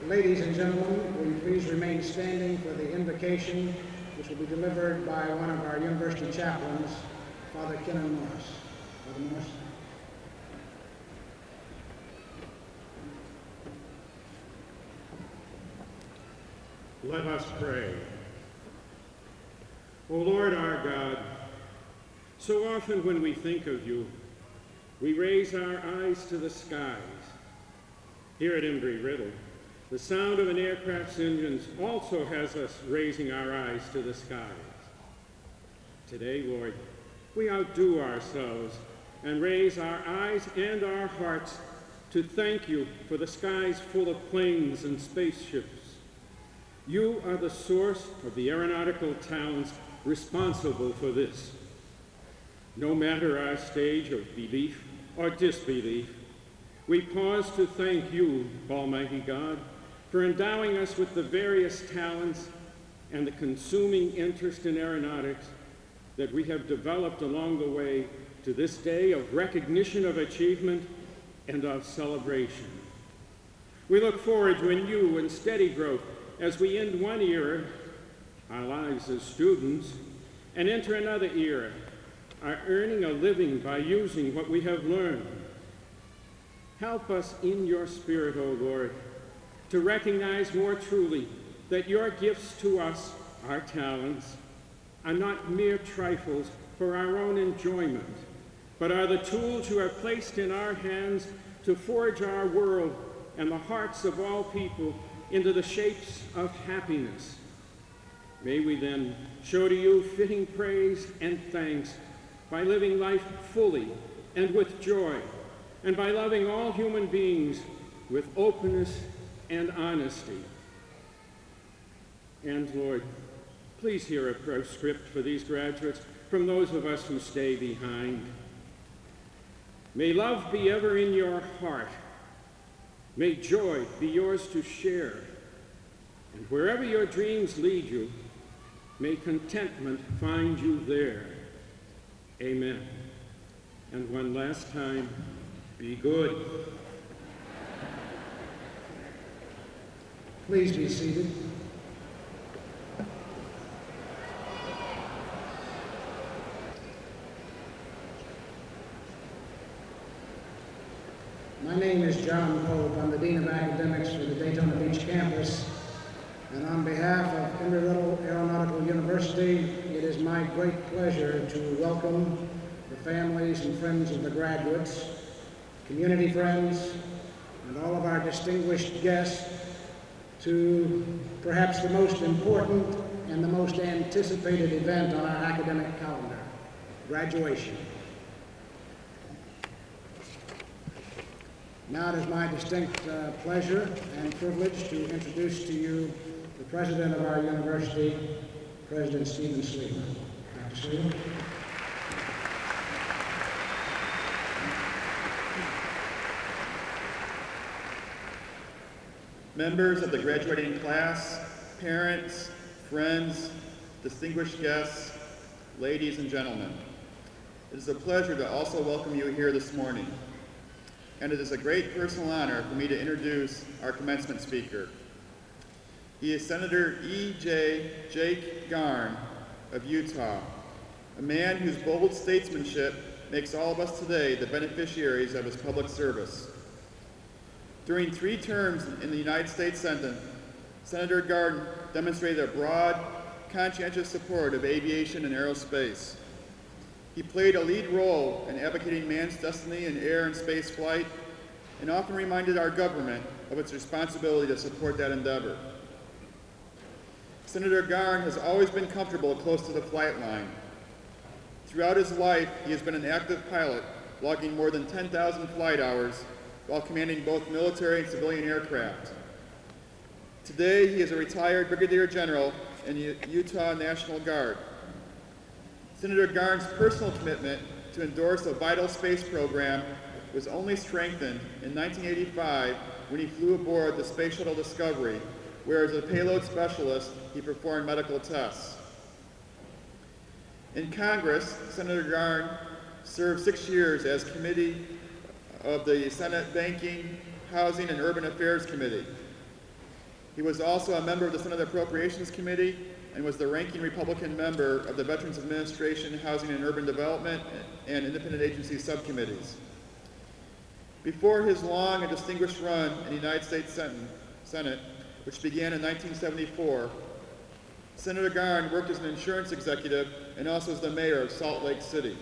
Ladies and gentlemen, will you please remain standing for the invocation, which will be delivered by one of our university chaplains, Father Kenan Morris. Father Morris. Let us pray. O Lord our God, so often when we think of you, we raise our eyes to the skies. Here at Embry-Riddle, the sound of an aircraft's engines also has us raising our eyes to the skies. Today, Lord, we outdo ourselves and raise our eyes and our hearts to thank you for the skies full of planes and spaceships. You are the source of the aeronautical talents responsible for this. No matter our stage of belief or disbelief, we pause to thank you, Almighty God, for endowing us with the various talents and the consuming interest in aeronautics that we have developed along the way to this day of recognition of achievement and of celebration. We look forward to a new and steady growth as we end one era, our lives as students, and enter another era, our earning a living by using what we have learned. Help us in your Spirit, O Lord, to recognize more truly that your gifts to us, our talents, are not mere trifles for our own enjoyment, but are the tools you have placed in our hands to forge our world and the hearts of all people into the shapes of happiness. May we then show to you fitting praise and thanks by living life fully and with joy, and by loving all human beings with openness and honesty. And Lord, please hear a postscript for these graduates from those of us who stay behind. May love be ever in your heart. May joy be yours to share. And wherever your dreams lead you, may contentment find you there. Amen. And one last time, be good. Please be seated. My name is John Pope. I'm the Dean of Academics for the Daytona Beach campus. And on behalf of Embry-Riddle Aeronautical University, it is my great pleasure to welcome the families and friends of the graduates, community friends, and all of our distinguished guests to perhaps the most important and the most anticipated event on our academic calendar, graduation. Now it is my distinct pleasure and privilege to introduce to you the president of our university, President Stephen Sleeman. Dr. Sleeman. Members of the graduating class, parents, friends, distinguished guests, ladies and gentlemen, it is a pleasure to also welcome you here this morning. And it is a great personal honor for me to introduce our commencement speaker. He is Senator E.J. Jake Garn of Utah, a man whose bold statesmanship makes all of us today the beneficiaries of his public service. During 3 terms in the United States Senate, Senator Garn demonstrated a broad, conscientious support of aviation and aerospace. He played a lead role in advocating man's destiny in air and space flight, and often reminded our government of its responsibility to support that endeavor. Senator Garn has always been comfortable close to the flight line. Throughout his life, he has been an active pilot, logging more than 10,000 flight hours while commanding both military and civilian aircraft. Today, he is a retired Brigadier General in the Utah National Guard. Senator Garn's personal commitment to endorse a vital space program was only strengthened in 1985 when he flew aboard the Space Shuttle Discovery, where as a payload specialist, he performed medical tests. In Congress, Senator Garn served 6 years as committee of the Senate Banking, Housing, and Urban Affairs Committee. He was also a member of the Senate Appropriations Committee and was the ranking Republican member of the Veterans Administration, Housing and Urban Development, and Independent Agency subcommittees. Before his long and distinguished run in the United States Senate, which began in 1974, Senator Garn worked as an insurance executive and also as the mayor of Salt Lake City.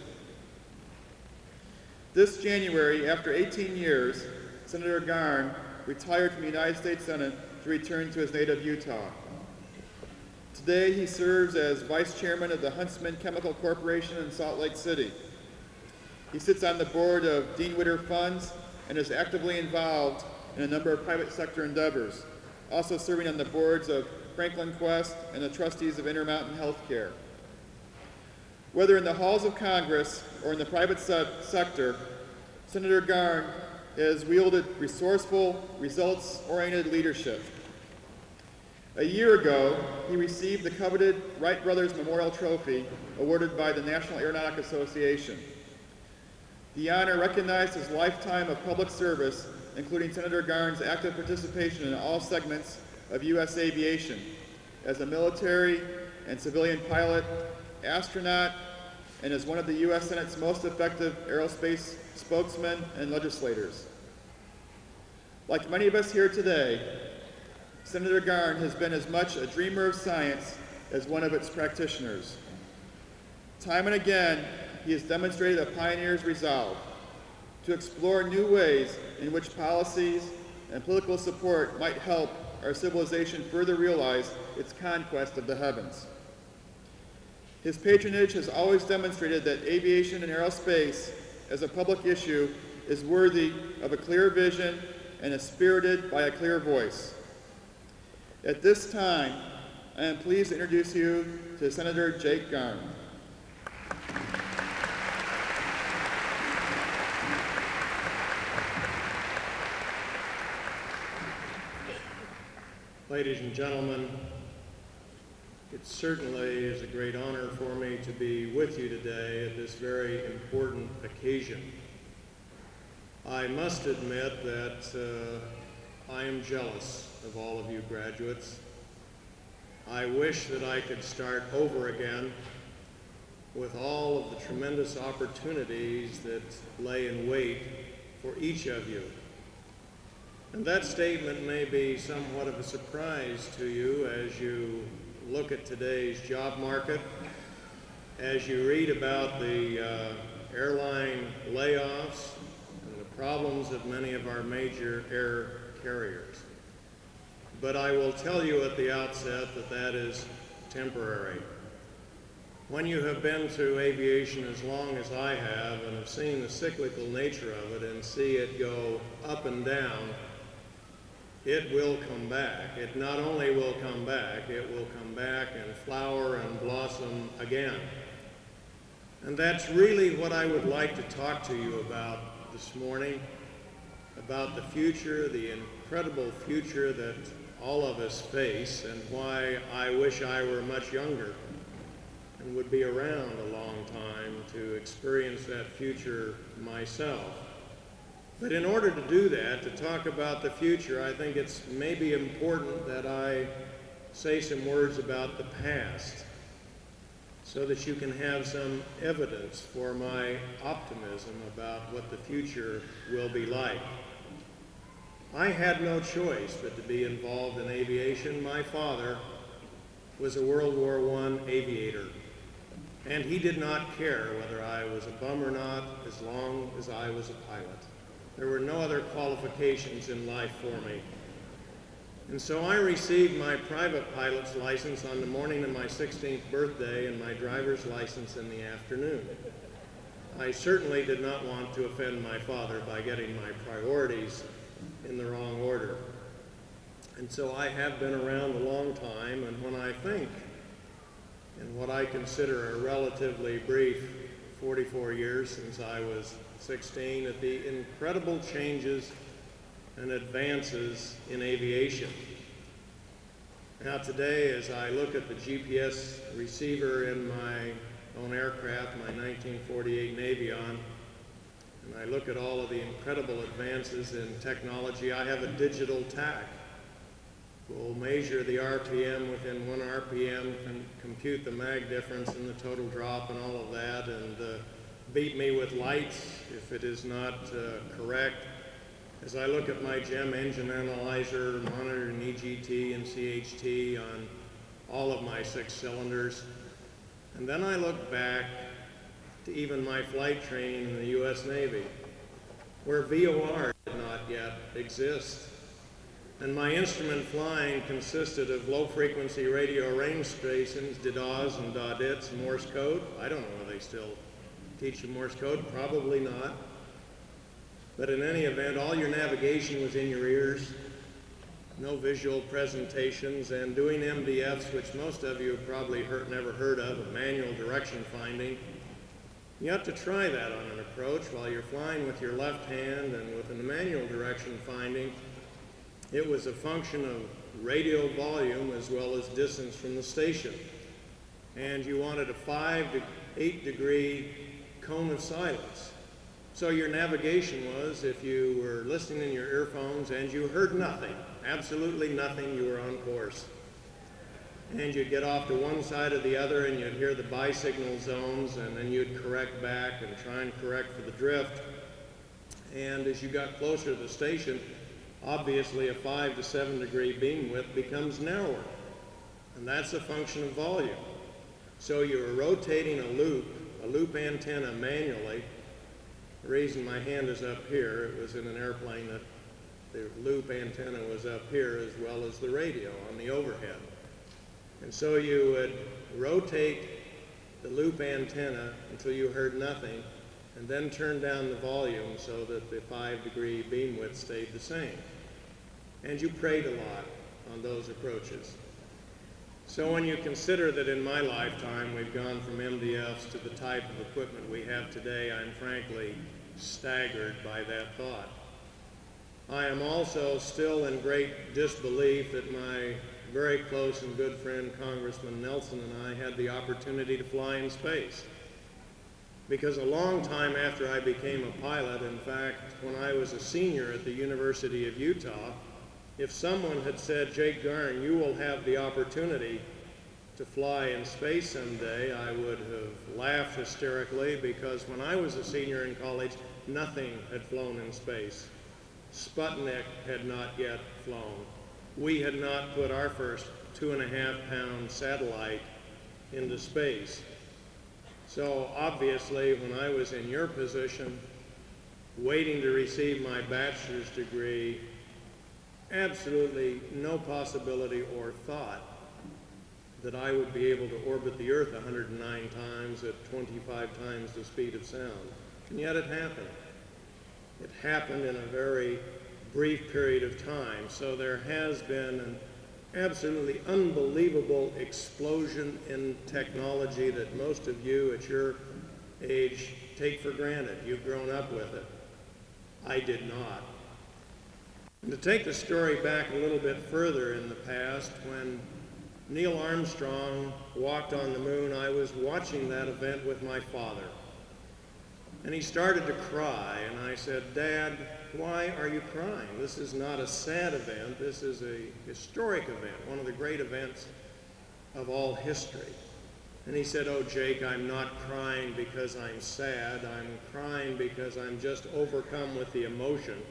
This January, after 18 years, Senator Garn retired from the United States Senate to return to his native Utah. Today, he serves as vice chairman of the Huntsman Chemical Corporation in Salt Lake City. He sits on the board of Dean Witter Funds and is actively involved in a number of private sector endeavors, also serving on the boards of Franklin Quest and the trustees of Intermountain Healthcare. Whether in the halls of Congress or in the private sector, Senator Garn has wielded resourceful, results-oriented leadership. A year ago, he received the coveted Wright Brothers Memorial Trophy awarded by the National Aeronautic Association. The honor recognized his lifetime of public service, including Senator Garn's active participation in all segments of U.S. aviation as a military and civilian pilot, astronaut, and as one of the U.S. Senate's most effective aerospace spokesmen and legislators. Like many of us here today, Senator Garn has been as much a dreamer of science as one of its practitioners. Time and again, he has demonstrated a pioneer's resolve to explore new ways in which policies and political support might help our civilization further realize its conquest of the heavens. His patronage has always demonstrated that aviation and aerospace as a public issue is worthy of a clear vision and is spirited by a clear voice. At this time, I am pleased to introduce you to Senator Jake Garn. Ladies and gentlemen, it certainly is a great honor for me to be with you today at this very important occasion. I must admit that I am jealous of all of you graduates. I wish that I could start over again with all of the tremendous opportunities that lay in wait for each of you. And that statement may be somewhat of a surprise to you as you look at today's job market, as you read about the airline layoffs and the problems of many of our major air carriers. But I will tell you at the outset that that is temporary. When you have been through aviation as long as I have and have seen the cyclical nature of it and see it go up and down, it will come back. It not only will come back, it will come back and flower and blossom again. And that's really what I would like to talk to you about this morning, about the future, the incredible future that all of us face, and why I wish I were much younger and would be around a long time to experience that future myself. But in order to do that, to talk about the future, I think it's maybe important that I say some words about the past so that you can have some evidence for my optimism about what the future will be like. I had no choice but to be involved in aviation. My father was a World War I aviator, and he did not care whether I was a bum or not as long as I was a pilot. There were no other qualifications in life for me. And so I received my private pilot's license on the morning of my 16th birthday and my driver's license in the afternoon. I certainly did not want to offend my father by getting my priorities in the wrong order. And so I have been around a long time, and when I think in what I consider a relatively brief 44 years since I was 16, at the incredible changes and advances in aviation. Now today, as I look at the GPS receiver in my own aircraft, my 1948 Navion, and I look at all of the incredible advances in technology, I have a digital tack. will measure the RPM within 1 RPM, compute the mag difference and the total drop and all of that, and beat me with lights if it is not correct. As I look at my GEM engine analyzer, monitoring EGT and CHT on all of my 6 cylinders, and then I look back to even my flight training in the U.S. Navy, where VOR did not yet exist. And my instrument flying consisted of low-frequency radio range stations, DDoS and DODITs, Morse code. I don't know if they still teach you Morse code, probably not. But in any event, all your navigation was in your ears, no visual presentations, and doing MDFs, which most of you have probably never heard of, manual direction finding. You have to try that on an approach while you're flying with your left hand, and with the manual direction finding, it was a function of radio volume as well as distance from the station. And you wanted a 5 to 8 degree cone of silence. So your navigation was, if you were listening in your earphones and you heard nothing, absolutely nothing, you were on course. And you'd get off to one side or the other and you'd hear the bisignal zones, and then you'd correct back and try and correct for the drift. And as you got closer to the station, obviously a 5 to 7 degree beam width becomes narrower. And that's a function of volume. So you were rotating a loop antenna manually. The reason my hand is up here, it was in an airplane that the loop antenna was up here as well as the radio on the overhead. And so you would rotate the loop antenna until you heard nothing, and then turn down the volume so that the 5 degree beam width stayed the same. And you prayed a lot on those approaches. So when you consider that in my lifetime we've gone from MDFs to the type of equipment we have today, I'm frankly staggered by that thought. I am also still in great disbelief that my very close and good friend Congressman Nelson and I had the opportunity to fly in space. Because a long time after I became a pilot, in fact, when I was a senior at the University of Utah, if someone had said, Jake Garn, you will have the opportunity to fly in space someday, I would have laughed hysterically, because when I was a senior in college, nothing had flown in space. Sputnik had not yet flown. We had not put our first 2.5-pound satellite into space. So obviously, when I was in your position, waiting to receive my bachelor's degree, absolutely no possibility or thought that I would be able to orbit the Earth 109 times at 25 times the speed of sound. And yet it happened. It happened in a very brief period of time. So there has been an absolutely unbelievable explosion in technology that most of you at your age take for granted. You've grown up with it. I did not. And to take the story back a little bit further in the past, when Neil Armstrong walked on the moon, I was watching that event with my father. And he started to cry, and I said, Dad, why are you crying? This is not a sad event. This is a historic event, one of the great events of all history. And he said, oh, Jake, I'm not crying because I'm sad. I'm crying because I'm just overcome with the emotion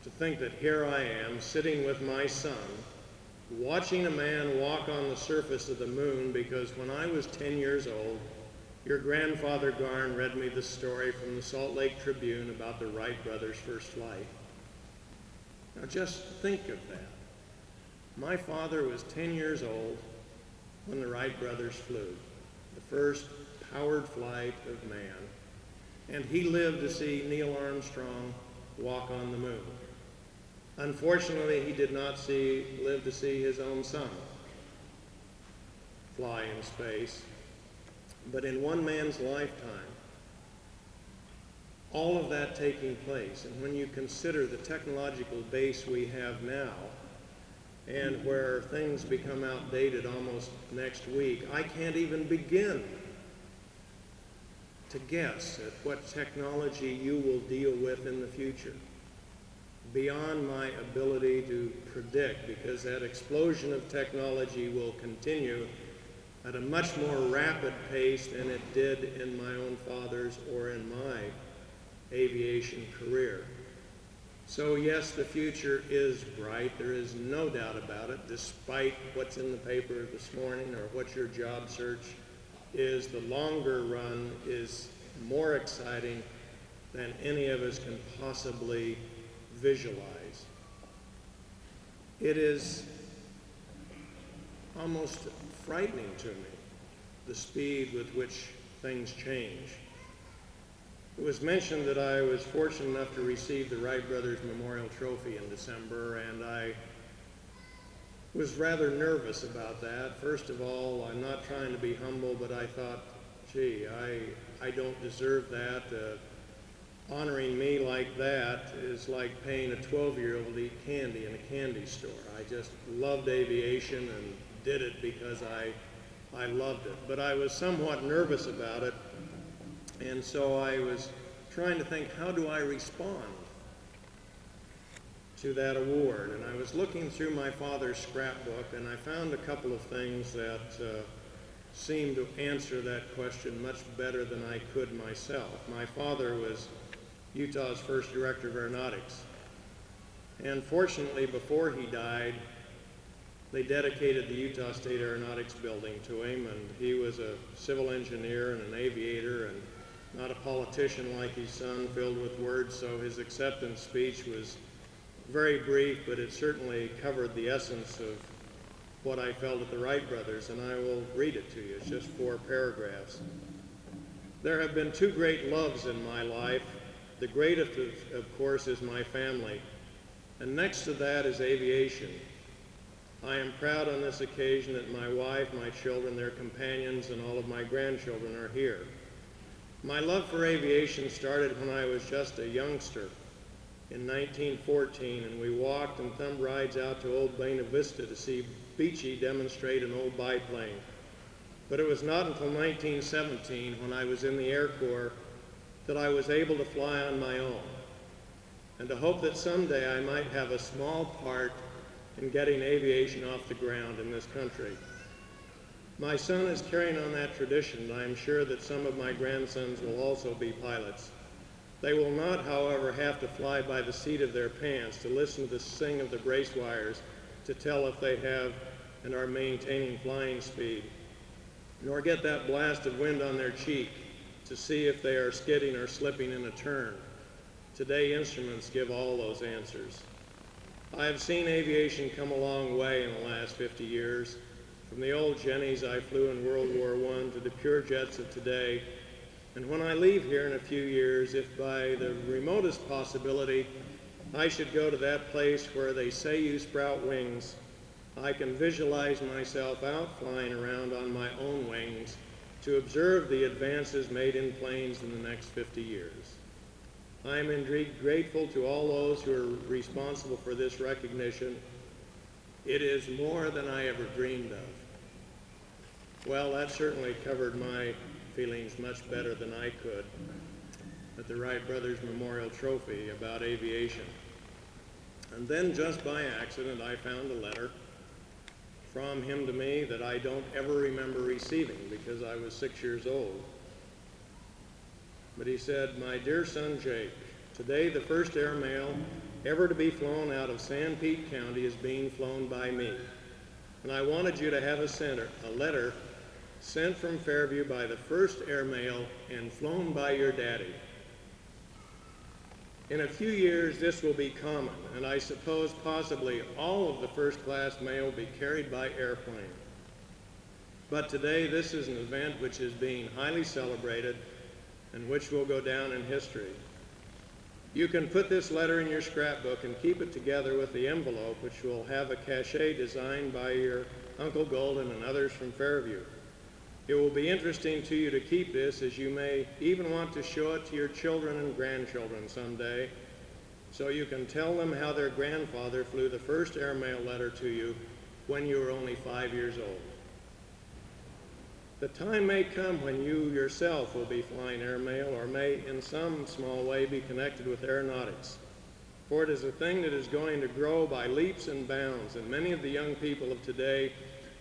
to think that here I am sitting with my son, watching a man walk on the surface of the moon, because when I was 10 years old, your grandfather Garn read me the story from the Salt Lake Tribune about the Wright brothers' first flight. Now just think of that. My father was 10 years old when the Wright brothers flew, the first powered flight of man. And he lived to see Neil Armstrong walk on the moon. Unfortunately, he did not live to see his own son fly in space. But in one man's lifetime, all of that taking place, and when you consider the technological base we have now, and where things become outdated almost next week, I can't even begin to guess at what technology you will deal with in the future. beyond my ability to predict, because that explosion of technology will continue at a much more rapid pace than it did in my own father's or in my aviation career. So yes, the future is bright. There is no doubt about it, despite what's in the paper this morning or what your job search is. The longer run is more exciting than any of us can possibly visualize. It is almost frightening to me, the speed with which things change. It was mentioned that I was fortunate enough to receive the Wright Brothers Memorial Trophy in December, and I was rather nervous about that. First of all, I'm not trying to be humble, but I thought, gee, I don't deserve that. Honoring me like that is like paying a 12-year-old to eat candy in a candy store. I just loved aviation and did it because I loved it. But I was somewhat nervous about it, and so I was trying to think, how do I respond to that award? And I was looking through my father's scrapbook, and I found a couple of things that seemed to answer that question much better than I could myself. My father was Utah's first director of aeronautics. And fortunately, before he died, they dedicated the Utah State Aeronautics building to him, and he was a civil engineer and an aviator and not a politician like his son, filled with words, so his acceptance speech was very brief, but it certainly covered the essence of what I felt at the Wright brothers, and I will read it to you. It's just 4 paragraphs. There have been 2 great loves in my life. The greatest, of course, is my family, and next to that is aviation. I am proud on this occasion that my wife, my children, their companions, and all of my grandchildren are here. My love for aviation started when I was just a youngster in 1914, and we walked and thumbed rides out to Old Buena Vista to see Beechey demonstrate an old biplane. But it was not until 1917, when I was in the Air Corps, that I was able to fly on my own, and to hope that someday I might have a small part in getting aviation off the ground in this country. My son is carrying on that tradition, and I am sure that some of my grandsons will also be pilots. They will not, however, have to fly by the seat of their pants to listen to the sing of the brace wires to tell if they have and are maintaining flying speed, nor get that blast of wind on their cheek to see if they are skidding or slipping in a turn. Today, instruments give all those answers. I have seen aviation come a long way in the last 50 years. From the old Jennies I flew in World War I to the pure jets of today. And when I leave here in a few years, if by the remotest possibility I should go to that place where they say you sprout wings, I can visualize myself out flying around on my own wings to observe the advances made in planes in the next 50 years. I am indeed grateful to all those who are responsible for this recognition. It is more than I ever dreamed of. Well, that certainly covered my feelings much better than I could at the Wright Brothers Memorial Trophy about aviation. And then, just by accident, I found a letter from him to me that I don't ever remember receiving because I was 6 years old. But he said, "My dear son Jake, today the first airmail ever to be flown out of San Pete County is being flown by me. And I wanted you to have a letter sent from Fairview by the first airmail and flown by your daddy. In a few years, this will be common, and I suppose possibly all of the first-class mail will be carried by airplane. But today, this is an event which is being highly celebrated and which will go down in history. You can put this letter in your scrapbook and keep it together with the envelope, which will have a cachet designed by your Uncle Golden and others from Fairview. It will be interesting to you to keep this, as you may even want to show it to your children and grandchildren someday, so you can tell them how their grandfather flew the first airmail letter to you when you were only 5 years old. The time may come when you yourself will be flying airmail or may in some small way be connected with aeronautics. for it is a thing that is going to grow by leaps and bounds, and many of the young people of today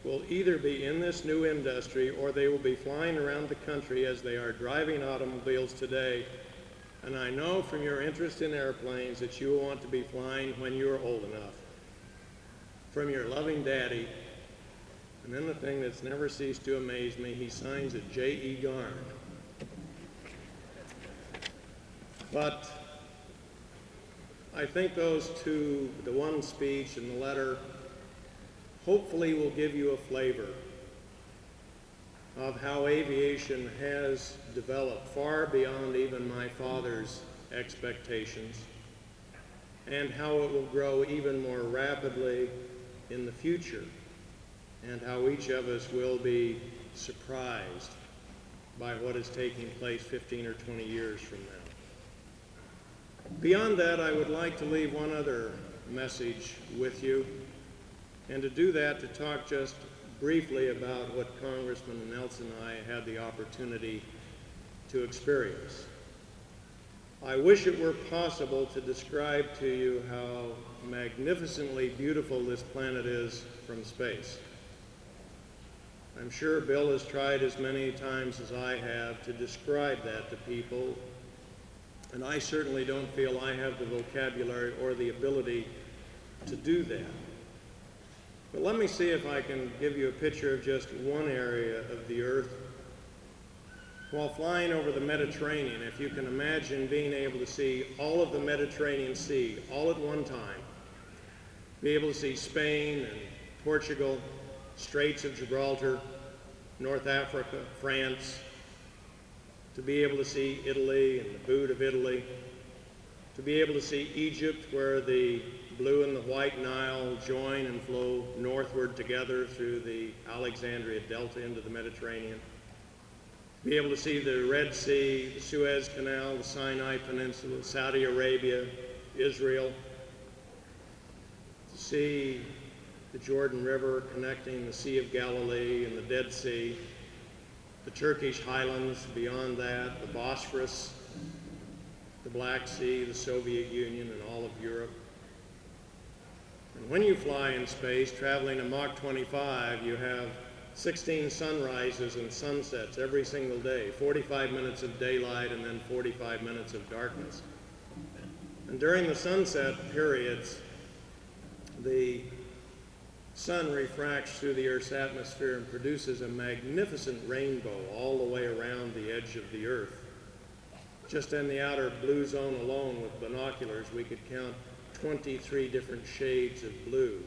will either be in this new industry or they will be flying around the country as they are driving automobiles today. And I know from your interest in airplanes that you will want to be flying when you are old enough. From your loving daddy. And then the thing that's never ceased to amaze me, he signs it J.E. Garn. But I think those two, the one speech and the letter, hopefully will give you a flavor of how aviation has developed far beyond even my father's expectations, and how it will grow even more rapidly in the future, and how each of us will be surprised by what is taking place 15 or 20 years from now. Beyond that, I would like to leave one other message with you, and to do that, to talk just briefly about what Congressman Nelson and I had the opportunity to experience. I wish it were possible to describe to you how magnificently beautiful this planet is from space. I'm sure Bill has tried as many times as I have to describe that to people, and I certainly don't feel I have the vocabulary or the ability to do that. But let me see if I can give you a picture of just one area of the earth. While flying over the Mediterranean, if you can imagine being able to see all of the Mediterranean Sea all at one time, be able to see Spain and Portugal, Straits of Gibraltar, North Africa, France, to be able to see Italy and the boot of Italy, to be able to see Egypt where the blue and the white Nile join and flow northward together through the Alexandria Delta into the Mediterranean, to be able to see the Red Sea, the Suez Canal, the Sinai Peninsula, Saudi Arabia, Israel, to see the Jordan River connecting the Sea of Galilee and the Dead Sea, the Turkish highlands beyond that, the Bosphorus, the Black Sea, the Soviet Union, and all of Europe. And when you fly in space, traveling at Mach 25, you have 16 sunrises and sunsets every single day, 45 minutes of daylight and then 45 minutes of darkness. And during the sunset periods, the sun refracts through the Earth's atmosphere and produces a magnificent rainbow all the way around the edge of the Earth. Just in the outer blue zone alone with binoculars, we could count 23 different shades of blue.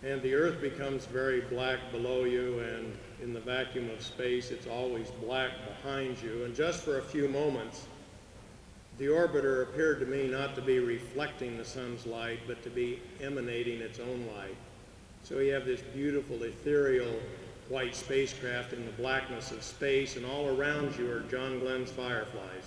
And the Earth becomes very black below you, and in the vacuum of space, it's always black behind you. And just for a few moments, the orbiter appeared to me not to be reflecting the sun's light, but to be emanating its own light. So you have this beautiful, ethereal white spacecraft in the blackness of space, and all around you are John Glenn's fireflies.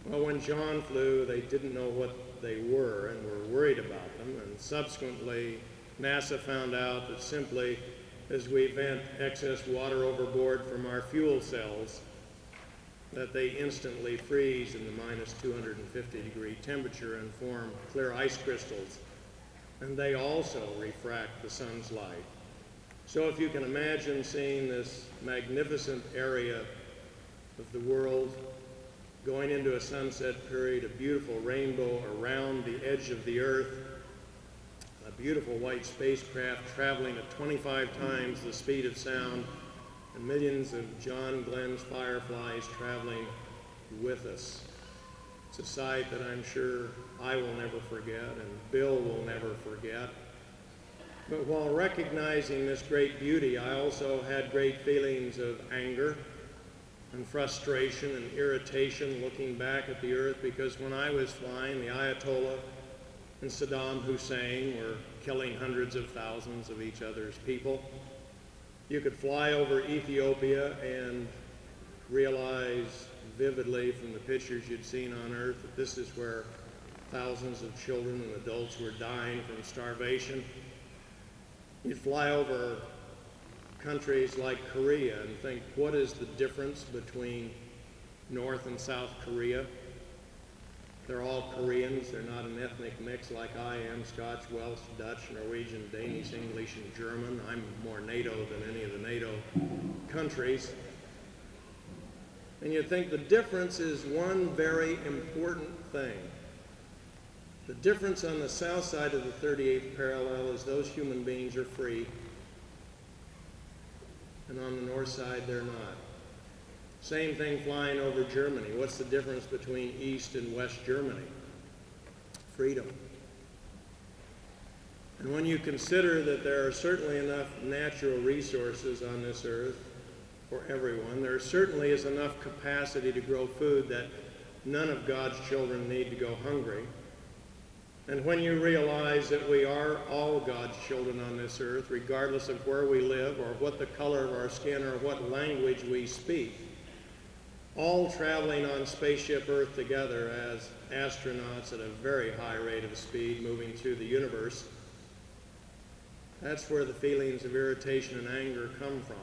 Well, when John flew, they didn't know what they were and were worried about them, and subsequently NASA found out that simply as we vent excess water overboard from our fuel cells, that they instantly freeze in the minus 250-degree temperature and form clear ice crystals, and they also refract the sun's light. So if you can imagine seeing this magnificent area of the world going into a sunset period, a beautiful rainbow around the edge of the Earth, a beautiful white spacecraft traveling at 25 times the speed of sound, and millions of John Glenn's fireflies traveling with us. It's a sight that I'm sure I will never forget and Bill will never forget. But while recognizing this great beauty, I also had great feelings of anger and frustration and irritation looking back at the Earth, because when I was flying, the Ayatollah and Saddam Hussein were killing hundreds of thousands of each other's people. You could fly over Ethiopia and realize vividly from the pictures you'd seen on Earth that this is where thousands of children and adults were dying from starvation. You'd fly over countries like Korea and think, what is the difference between North and South Korea? They're all Koreans. They're not an ethnic mix like I am, Scotch, Welsh, Dutch, Norwegian, Danish, English, and German. I'm more NATO than any of the NATO countries. And you think the difference is one very important thing. The difference on the south side of the 38th parallel is those human beings are free, and on the north side they're not. Same thing flying over Germany. What's the difference between East and West Germany? Freedom. And when you consider that there are certainly enough natural resources on this earth for everyone, there certainly is enough capacity to grow food that none of God's children need to go hungry. And when you realize that we are all God's children on this earth, regardless of where we live or what the color of our skin or what language we speak, all traveling on spaceship Earth together as astronauts at a very high rate of speed moving through the universe, that's where the feelings of irritation and anger come from,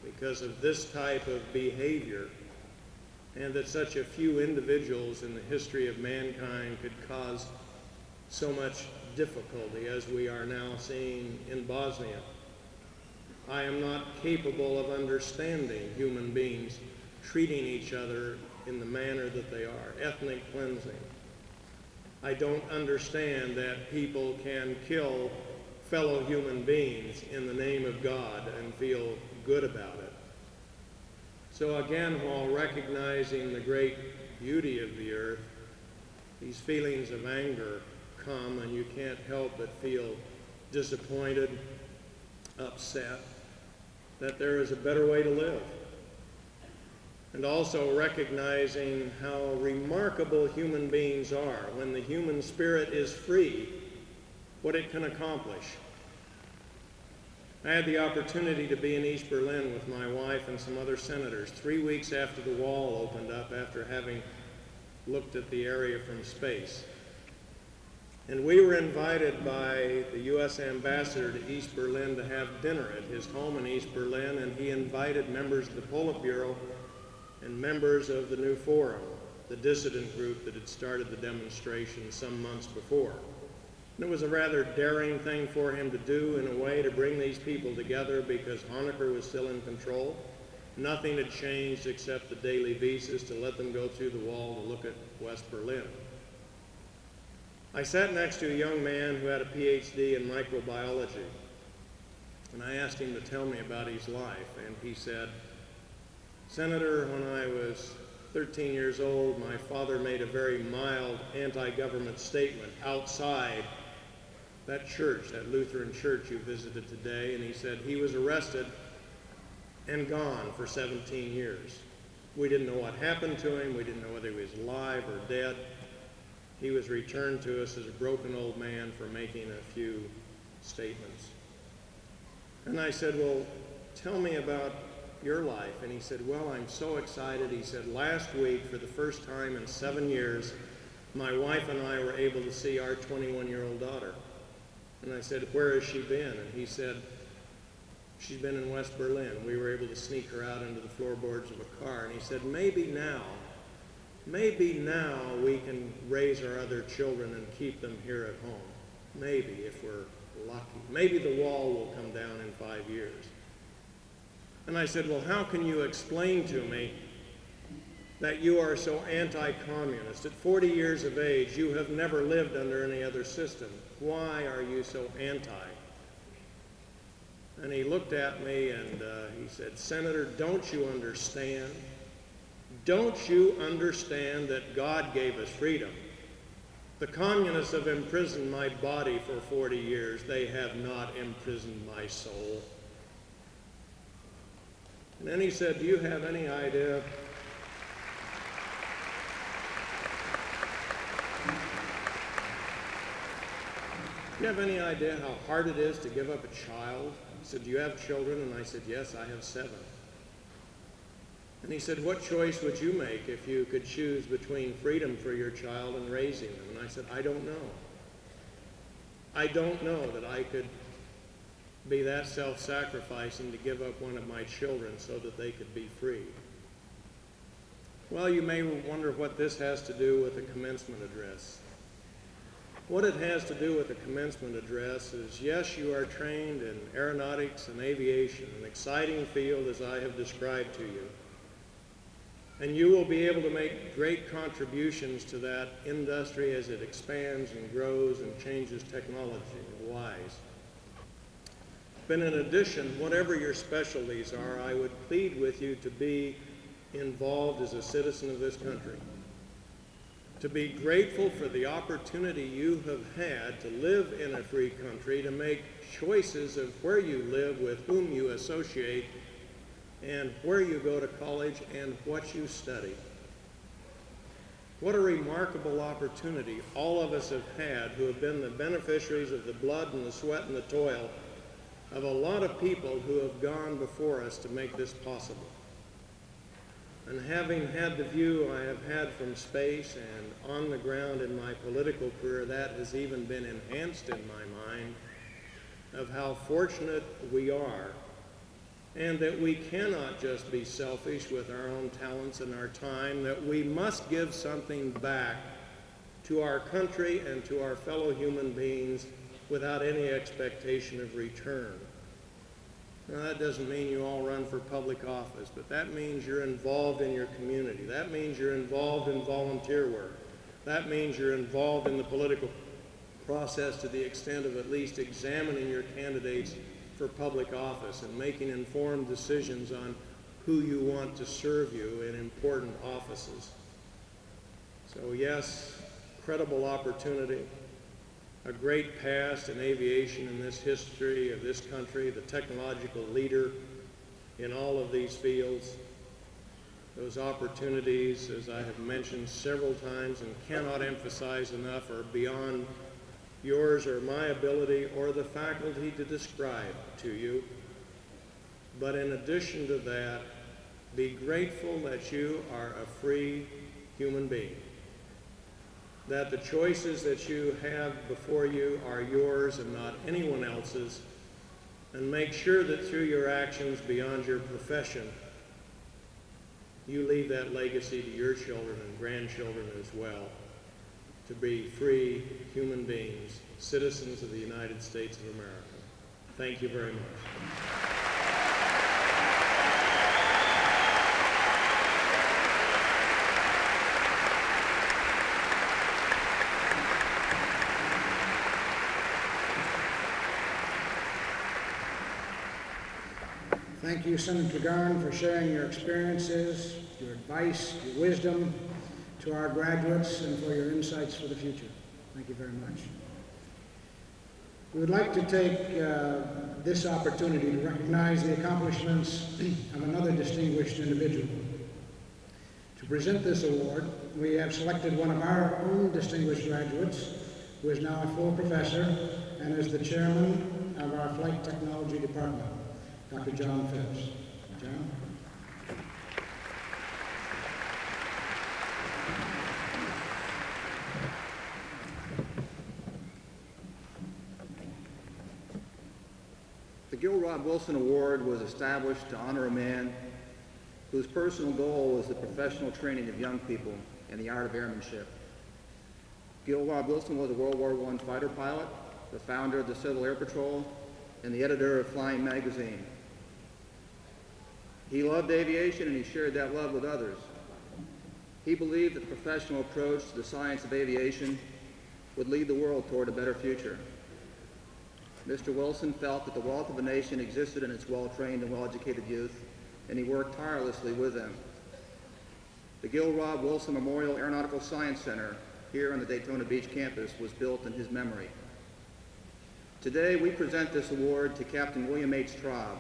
because of this type of behavior, and that such a few individuals in the history of mankind could cause so much difficulty as we are now seeing in Bosnia. I am not capable of understanding human beings treating each other in the manner that they are, ethnic cleansing. I don't understand that people can kill fellow human beings in the name of God and feel good about it. So again, while recognizing the great beauty of the earth, these feelings of anger come, and you can't help but feel disappointed, upset, that there is a better way to live. And also recognizing how remarkable human beings are when the human spirit is free, what it can accomplish. I had the opportunity to be in East Berlin with my wife and some other senators 3 weeks after the wall opened up, after having looked at the area from space. And we were invited by the U.S. ambassador to East Berlin to have dinner at his home in East Berlin, and he invited members of the Politburo and members of the New Forum, the dissident group that had started the demonstration some months before. And it was a rather daring thing for him to do, in a way, to bring these people together, because Honecker was still in control. Nothing had changed except the daily visas to let them go through the wall to look at West Berlin. I sat next to a young man who had a PhD in microbiology, and I asked him to tell me about his life, and he said, "Senator, when I was 13 years old, my father made a very mild anti-government statement outside that church, that Lutheran church you visited today," and he said he was arrested and gone for 17 years. We didn't know what happened to him. We didn't know whether he was alive or dead. He was returned to us as a broken old man for making a few statements. And I said, "Well, tell me about your life." And he said, "Well, I'm so excited." He said, "Last week, for the first time in 7 years, my wife and I were able to see our 21-year-old daughter." And I said, "Where has she been?" And he said, "She's been in West Berlin. We were able to sneak her out into the floorboards of a car." And he said, maybe now we can raise our other children and keep them here at home. Maybe, if we're lucky. Maybe the wall will come down in 5 years." And I said, "Well, how can you explain to me that you are so anti-communist? At 40 years of age, you have never lived under any other system. Why are you so anti?" And he looked at me and he said, "Senator, don't you understand? Don't you understand that God gave us freedom? The communists have imprisoned my body for 40 years. They have not imprisoned my soul." And then he said, "Do you have any idea how hard it is to give up a child?" He said, "Do you have children?" And I said, "Yes, I have 7. And he said, "What choice would you make if you could choose between freedom for your child and raising them?" And I said, "I don't know. I don't know that I could be that self-sacrificing to give up one of my children so that they could be free." Well, you may wonder what this has to do with the commencement address. What it has to do with the commencement address is, yes, you are trained in aeronautics and aviation, an exciting field as I have described to you. And you will be able to make great contributions to that industry as it expands and grows and changes technology-wise. But in addition, whatever your specialties are, I would plead with you to be involved as a citizen of this country, to be grateful for the opportunity you have had to live in a free country, to make choices of where you live, with whom you associate, and where you go to college and what you study. What a remarkable opportunity all of us have had who have been the beneficiaries of the blood and the sweat and the toil of a lot of people who have gone before us to make this possible. And having had the view I have had from space and on the ground in my political career, that has even been enhanced in my mind of how fortunate we are, and that we cannot just be selfish with our own talents and our time, that we must give something back to our country and to our fellow human beings without any expectation of return. Now, that doesn't mean you all run for public office, but that means you're involved in your community. That means you're involved in volunteer work. That means you're involved in the political process to the extent of at least examining your candidates for public office and making informed decisions on who you want to serve you in important offices. So yes, credible opportunity, a great past in aviation in this history of this country, the technological leader in all of these fields. Those opportunities, as I have mentioned several times and cannot emphasize enough, are beyond yours or my ability or the faculty to describe to you. But in addition to that, be grateful that you are a free human being, that the choices that you have before you are yours and not anyone else's, and make sure that through your actions beyond your profession, you leave that legacy to your children and grandchildren as well, to be free human beings, citizens of the United States of America. Thank you very much. Thank you, Senator Garn, for sharing your experiences, your advice, your wisdom to our graduates, and for your insights for the future. Thank you very much. We would like to take this opportunity to recognize the accomplishments of another distinguished individual. To present this award, we have selected one of our own distinguished graduates, who is now a full professor and is the chairman of our Flight Technology Department, Dr. John Phipps. John? The Gil Rob Wilson Award was established to honor a man whose personal goal was the professional training of young people in the art of airmanship. Gil Rob Wilson was a World War I fighter pilot, the founder of the Civil Air Patrol, and the editor of Flying Magazine. He loved aviation and he shared that love with others. He believed that the professional approach to the science of aviation would lead the world toward a better future. Mr. Wilson felt that the wealth of a nation existed in its well-trained and well-educated youth, and he worked tirelessly with them. The Gil Rob Wilson Memorial Aeronautical Science Center here on the Daytona Beach campus was built in his memory. Today, we present this award to Captain William H. Traub,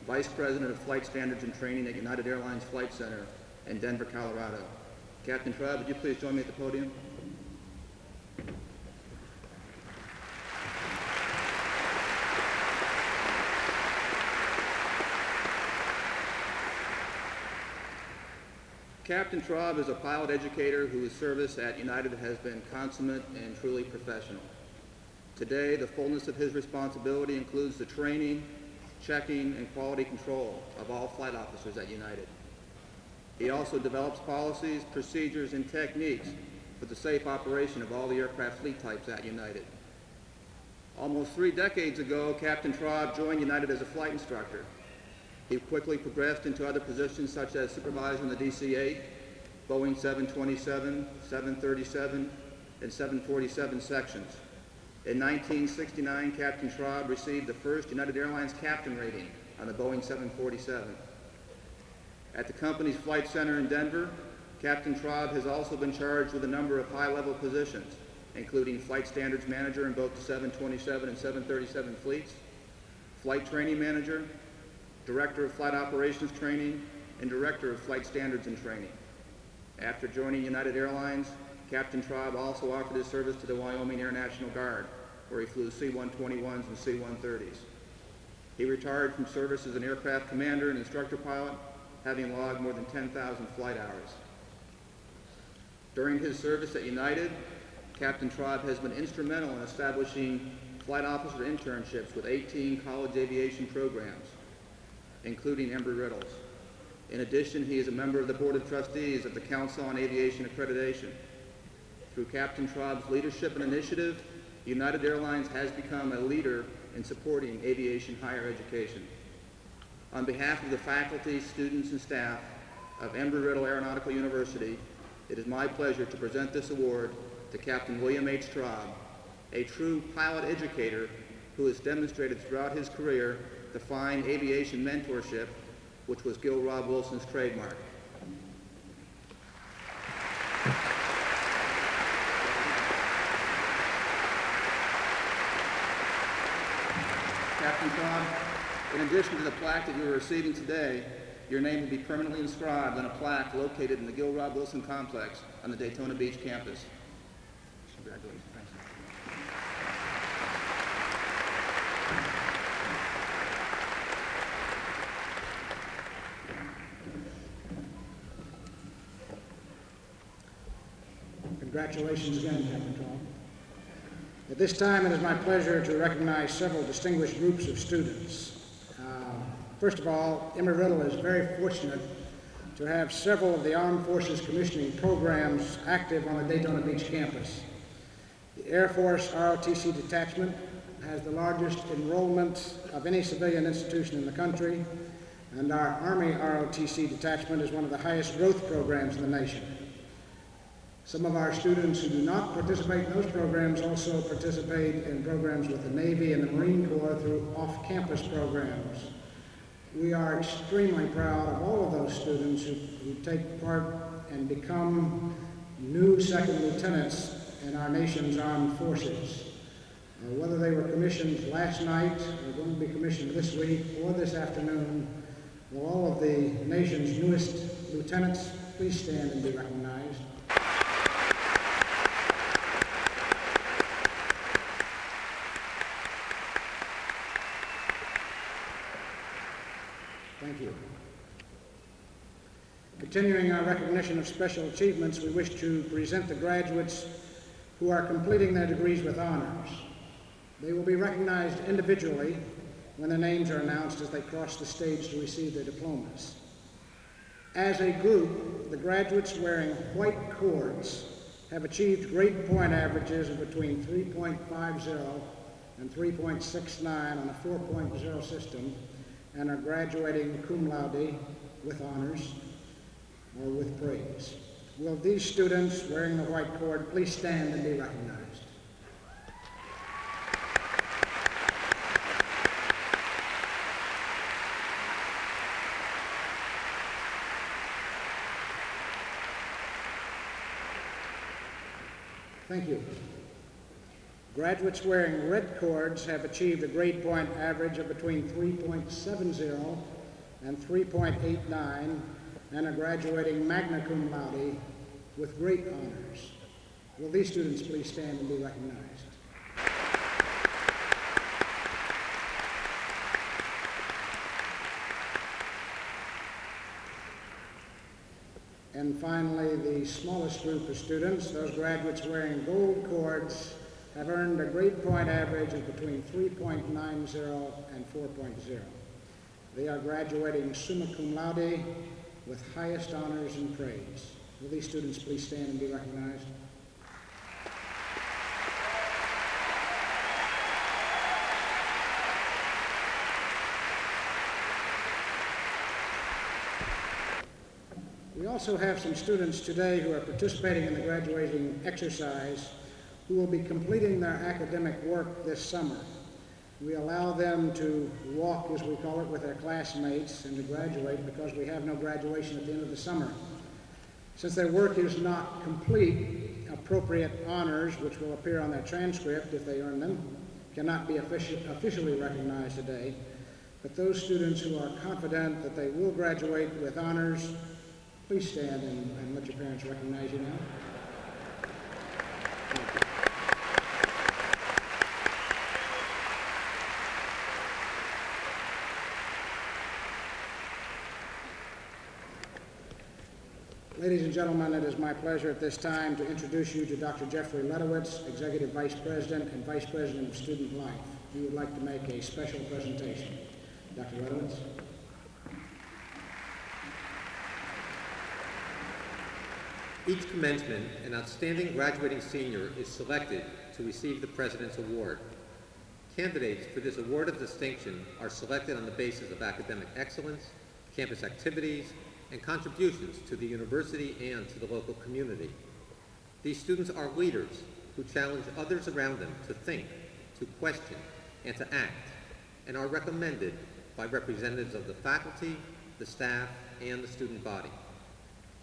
Vice President of Flight Standards and Training at United Airlines Flight Center in Denver, Colorado. Captain Traub, would you please join me at the podium? Captain Traub is a pilot educator whose service at United has been consummate and truly professional. Today, the fullness of his responsibility includes the training, checking, and quality control of all flight officers at United. He also develops policies, procedures, and techniques for the safe operation of all the aircraft fleet types at United. Almost 3 decades ago, Captain Traub joined United as a flight instructor. He quickly progressed into other positions such as supervisor in the DC-8, Boeing 727, 737, and 747 sections. In 1969, Captain Traub received the first United Airlines captain rating on the Boeing 747. At the company's flight center in Denver, Captain Traub has also been charged with a number of high-level positions, including flight standards manager in both the 727 and 737 fleets, flight training manager, director of flight operations training, and director of flight standards and training. After joining United Airlines, Captain Traub also offered his service to the Wyoming Air National Guard, where he flew C-121s and C-130s. He retired from service as an aircraft commander and instructor pilot, having logged more than 10,000 flight hours. During his service at United, Captain Traub has been instrumental in establishing flight officer internships with 18 college aviation programs, including Embry-Riddle's. In addition, he is a member of the Board of Trustees of the Council on Aviation Accreditation. Through Captain Traub's leadership and initiative, United Airlines has become a leader in supporting aviation higher education. On behalf of the faculty, students, and staff of Embry-Riddle Aeronautical University, it is my pleasure to present this award to Captain William H. Traub, a true pilot educator who has demonstrated throughout his career the fine aviation mentorship which was Gil Rob Wilson's trademark. Captain Traub, in addition to the plaque that you are receiving today, your name will be permanently inscribed on a plaque located in the Gil Rob Wilson complex on the Daytona Beach campus. Congratulations. Thanks. Congratulations again, Captain Traub. At this time, it is my pleasure to recognize several distinguished groups of students. First of all, Embry-Riddle is very fortunate to have several of the Armed Forces commissioning programs active on the Daytona Beach campus. The Air Force ROTC detachment has the largest enrollment of any civilian institution in the country, and our Army ROTC detachment is one of the highest growth programs in the nation. Some of our students who do not participate in those programs also participate in programs with the Navy and the Marine Corps through off-campus programs. We are extremely proud of all of those students who take part and become new second lieutenants in our nation's armed forces. Whether they were commissioned last night or going to be commissioned this week or this afternoon, will all of the nation's newest lieutenants please stand and be recognized. Thank you. Continuing our recognition of special achievements, we wish to present the graduates who are completing their degrees with honors. They will be recognized individually when their names are announced as they cross the stage to receive their diplomas. As a group, the graduates wearing white cords have achieved grade point averages of between 3.50 and 3.69 on a 4.0 system and are graduating cum laude with honors or with praise. Will these students wearing the white cord please stand and be recognized? Thank you. Graduates wearing red cords have achieved a grade point average of between 3.70 and 3.89 and are graduating magna cum laude with great honors. Will these students please stand and be recognized? And finally, the smallest group of students, those graduates wearing gold cords, have earned a grade point average of between 3.90 and 4.0. They are graduating summa cum laude with highest honors and praise. Will these students please stand and be recognized? We also have some students today who are participating in the graduating exercise who will be completing their academic work this summer. We allow them to walk, as we call it, with their classmates and to graduate because we have no graduation at the end of the summer. Since their work is not complete, appropriate honors, which will appear on their transcript if they earn them, cannot be officially recognized today. But those students who are confident that they will graduate with honors, please stand and let your parents recognize you now. Ladies and gentlemen, it is my pleasure at this time to introduce you to Dr. Jeffrey Ledowitz, Executive Vice President and Vice President of Student Life. He would like to make a special presentation. Dr. Ledowitz. Each commencement, an outstanding graduating senior is selected to receive the President's Award. Candidates for this award of distinction are selected on the basis of academic excellence, campus activities, and contributions to the university and to the local community. These students are leaders who challenge others around them to think, to question, and to act, and are recommended by representatives of the faculty, the staff, and the student body.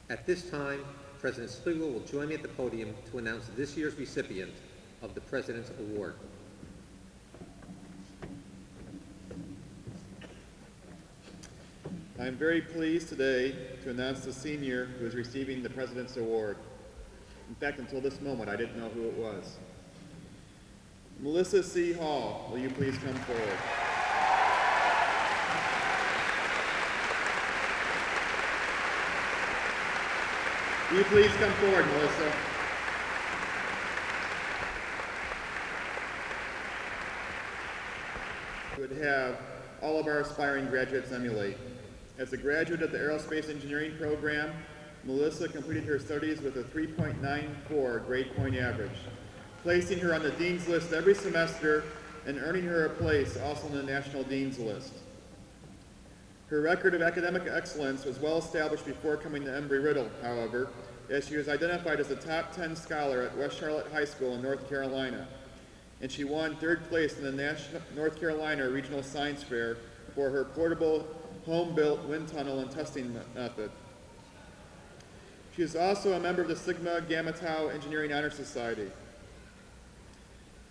At this time, President Spiegel will join me at the podium to announce this year's recipient of the President's Award. I am very pleased today to announce the senior who is receiving the President's Award. In fact, until this moment, I didn't know who it was. Melissa C. Hall, will you please come forward? Will you please come forward, Melissa? Would have all of our aspiring graduates emulate. As a graduate of the Aerospace Engineering program, Melissa completed her studies with a 3.94 grade point average, placing her on the Dean's List every semester and earning her a place also on the National Dean's List. Her record of academic excellence was well established before coming to Embry-Riddle, however, as she was identified as a top 10 scholar at West Charlotte High School in North Carolina, and she won 3rd place in the North Carolina Regional Science Fair for her portable home-built wind tunnel and testing method. She is also a member of the Sigma Gamma Tau Engineering Honor Society.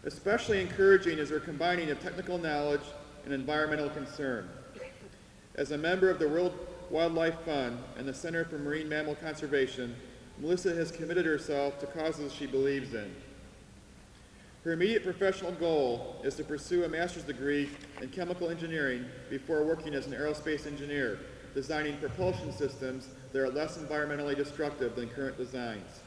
Especially encouraging is her combining of technical knowledge and environmental concern. As a member of the World Wildlife Fund and the Center for Marine Mammal Conservation, Melissa has committed herself to causes she believes in. Her immediate professional goal is to pursue a master's degree in chemical engineering before working as an aerospace engineer, designing propulsion systems that are less environmentally destructive than current designs.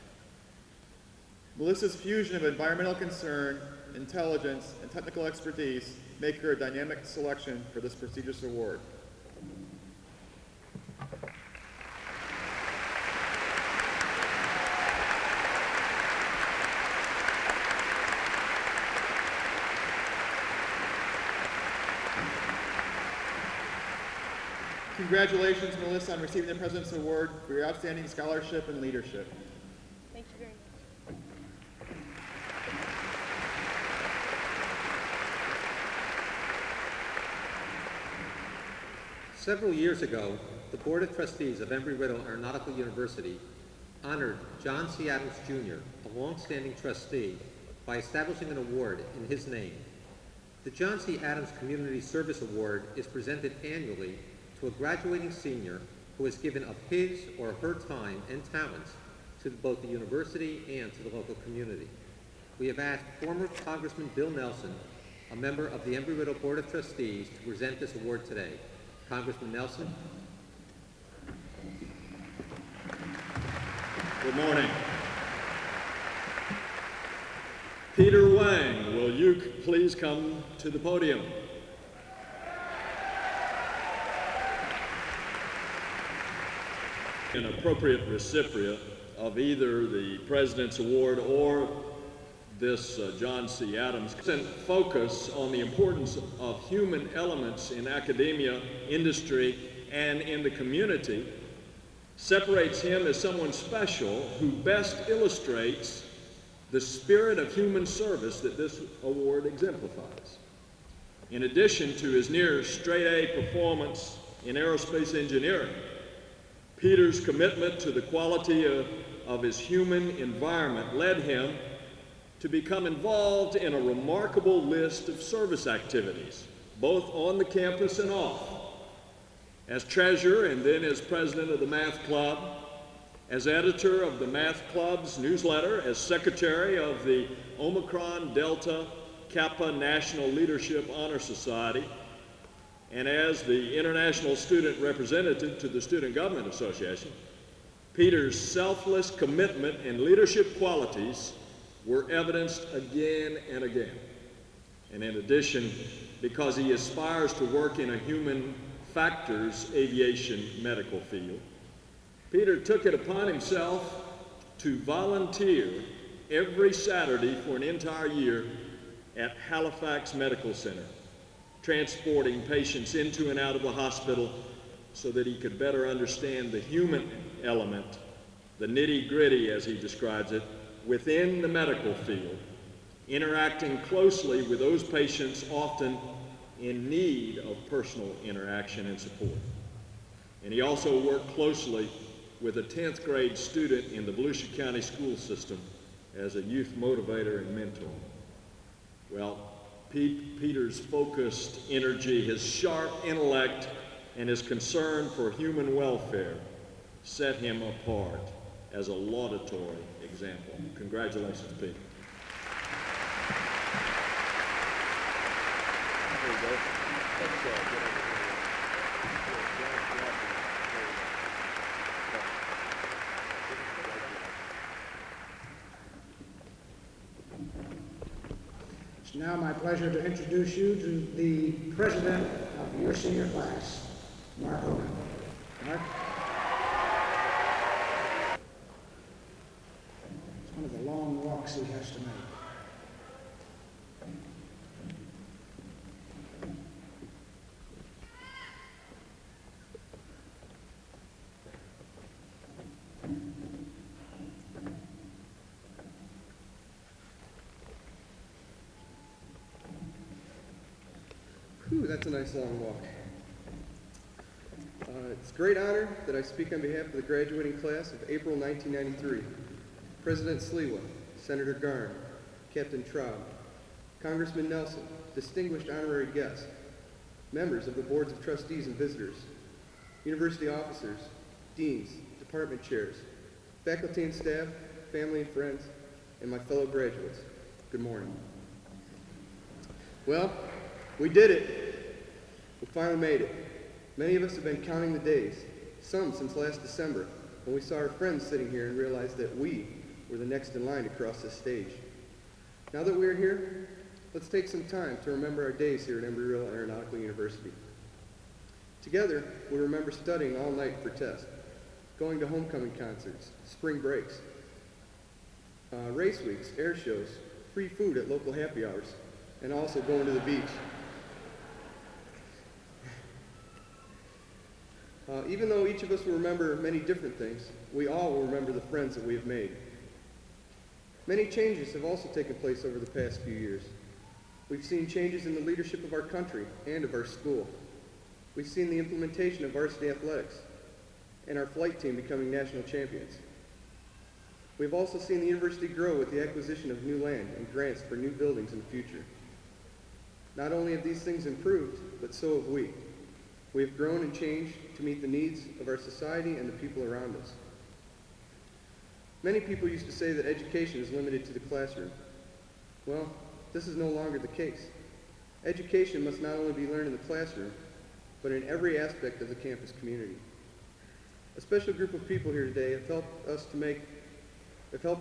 Melissa's fusion of environmental concern, intelligence, and technical expertise make her a dynamic selection for this prestigious award. Congratulations, Melissa, on receiving the President's Award for your outstanding scholarship and leadership. Thank you very much. Several years ago, the Board of Trustees of Embry-Riddle Aeronautical University honored John C. Adams, Jr., a long-standing trustee, by establishing an award in his name. The John C. Adams Community Service Award is presented annually to a graduating senior who has given of his or her time and talents to both the university and to the local community. We have asked former Congressman Bill Nelson, a member of the Embry-Riddle Board of Trustees, to present this award today. Congressman Nelson. Good morning. Peter Wang, will you please come to the podium? An appropriate recipient of either the President's Award or this John C. Adams focus on the importance of human elements in academia, industry, and in the community separates him as someone special who best illustrates the spirit of human service that this award exemplifies. In addition to his near straight-A performance in aerospace engineering, Peter's commitment to the quality of his human environment led him to become involved in a remarkable list of service activities, both on the campus and off. As treasurer and then as president of the Math Club, as editor of the Math Club's newsletter, as secretary of the Omicron Delta Kappa National Leadership Honor Society, and as the international student representative to the Student Government Association, Peter's selfless commitment and leadership qualities were evidenced again and again. And in addition, because he aspires to work in a human factors aviation medical field, Peter took it upon himself to volunteer every Saturday for an entire year at Halifax Medical Center, transporting patients into and out of the hospital so that he could better understand the human element, the nitty-gritty, as he describes it, within the medical field, interacting closely with those patients often in need of personal interaction and support. And he also worked closely with a 10th grade student in the Volusia County school system as a youth motivator and mentor. Well, Peter's focused energy, his sharp intellect, and his concern for human welfare set him apart as a laudatory example. Congratulations, Peter. There you go. It's now my pleasure to introduce you to the president of your senior class, Mark Hogan. Mark? It's one of the long walks he has to make. Whew, that's a nice long walk. It's a great honor that I speak on behalf of the graduating class of April 1993. President Sliwa, Senator Garn, Captain Traub, Congressman Nelson, distinguished honorary guests, members of the boards of trustees and visitors, university officers, deans, department chairs, faculty and staff, family and friends, and my fellow graduates. Good morning. Well, we did it. We finally made it. Many of us have been counting the days, some since last December, when we saw our friends sitting here and realized that we were the next in line to cross this stage. Now that we're here, let's take some time to remember our days here at Embry-Riddle Aeronautical University. Together, we remember studying all night for tests, going to homecoming concerts, spring breaks, race weeks, air shows, free food at local happy hours, and also going to the beach. Even though each of us will remember many different things, we all will remember the friends that we have made. Many changes have also taken place over the past few years. We've seen changes in the leadership of our country and of our school. We've seen the implementation of varsity athletics and our flight team becoming national champions. We've also seen the university grow with the acquisition of new land and grants for new buildings in the future. Not only have these things improved, but so have we. We have grown and changed to meet the needs of our society and the people around us. Many people used to say that education is limited to the classroom. Well, this is no longer the case. Education must not only be learned in the classroom, but in every aspect of the campus community. A special group of people here today have helped to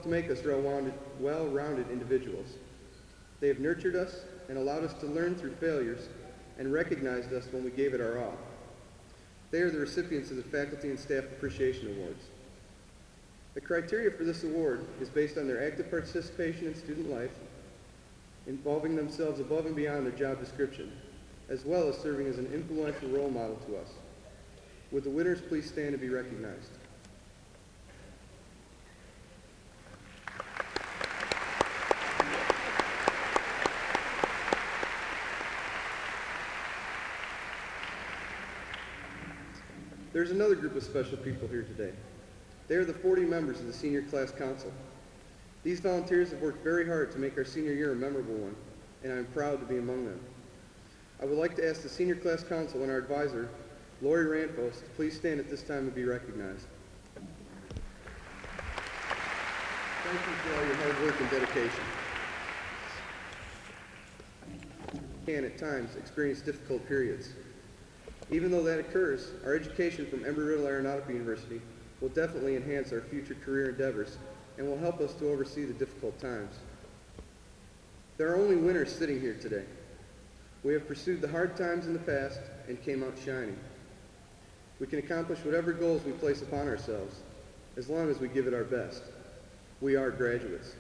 make us well-rounded individuals. They have nurtured us and allowed us to learn through failures and recognized us when we gave it our all. They are the recipients of the Faculty and Staff Appreciation Awards. The criteria for this award is based on their active participation in student life, involving themselves above and beyond their job description, as well as serving as an influential role model to us. Would the winners please stand and be recognized? There's another group of special people here today. They are the 40 members of the Senior Class Council. These volunteers have worked very hard to make our senior year a memorable one, and I am proud to be among them. I would like to ask the Senior Class Council and our advisor, Lori Ranfos, to please stand at this time and be recognized. Thank you for all your hard work and dedication. We can, at times, experience difficult periods. Even though that occurs, our education from Embry-Riddle Aeronautical University will definitely enhance our future career endeavors and will help us to oversee the difficult times. There are only winners sitting here today. We have pursued the hard times in the past and came out shining. We can accomplish whatever goals we place upon ourselves, as long as we give it our best. We are graduates.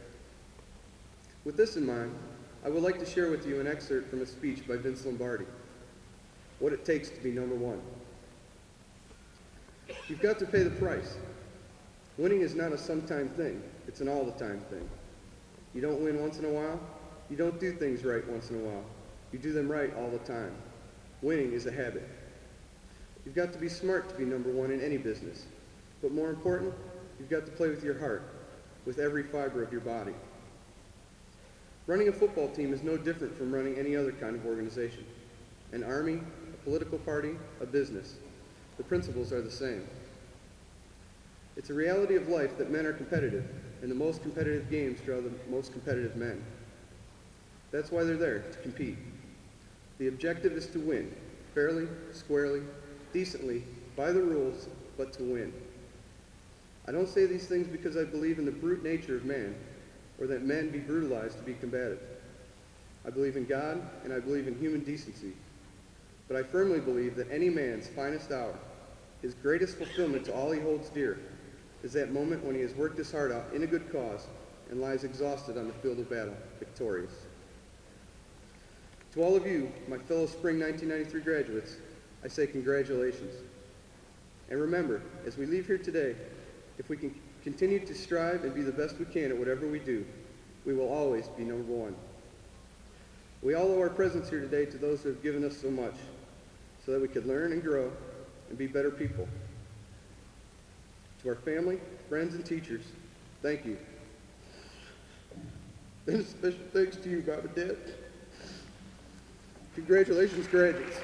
With this in mind, I would like to share with you an excerpt from a speech by Vince Lombardi, What It Takes to Be Number One. You've got to pay the price. Winning is not a sometime thing, it's an all-the-time thing. You don't win once in a while, you don't do things right once in a while. You do them right all the time. Winning is a habit. You've got to be smart to be number one in any business. But more important, you've got to play with your heart, with every fiber of your body. Running a football team is no different from running any other kind of organization. An army, a political party, a business. The principles are the same. It's a reality of life that men are competitive, and the most competitive games draw the most competitive men. That's why they're there, to compete. The objective is to win, fairly, squarely, decently, by the rules, but to win. I don't say these things because I believe in the brute nature of man, or that men be brutalized to be combative. I believe in God, and I believe in human decency. But I firmly believe that any man's finest hour, his greatest fulfillment to all he holds dear, is that moment when he has worked his heart out in a good cause and lies exhausted on the field of battle, victorious. To all of you, my fellow Spring 1993 graduates, I say congratulations. And remember, as we leave here today, if we can continue to strive and be the best we can at whatever we do, we will always be number one. We all owe our presence here today to those who have given us so much, so that we could learn and grow and be better people. To our family, friends, and teachers, thank you. And a special thanks to you, Bob and Dad. Congratulations, graduates.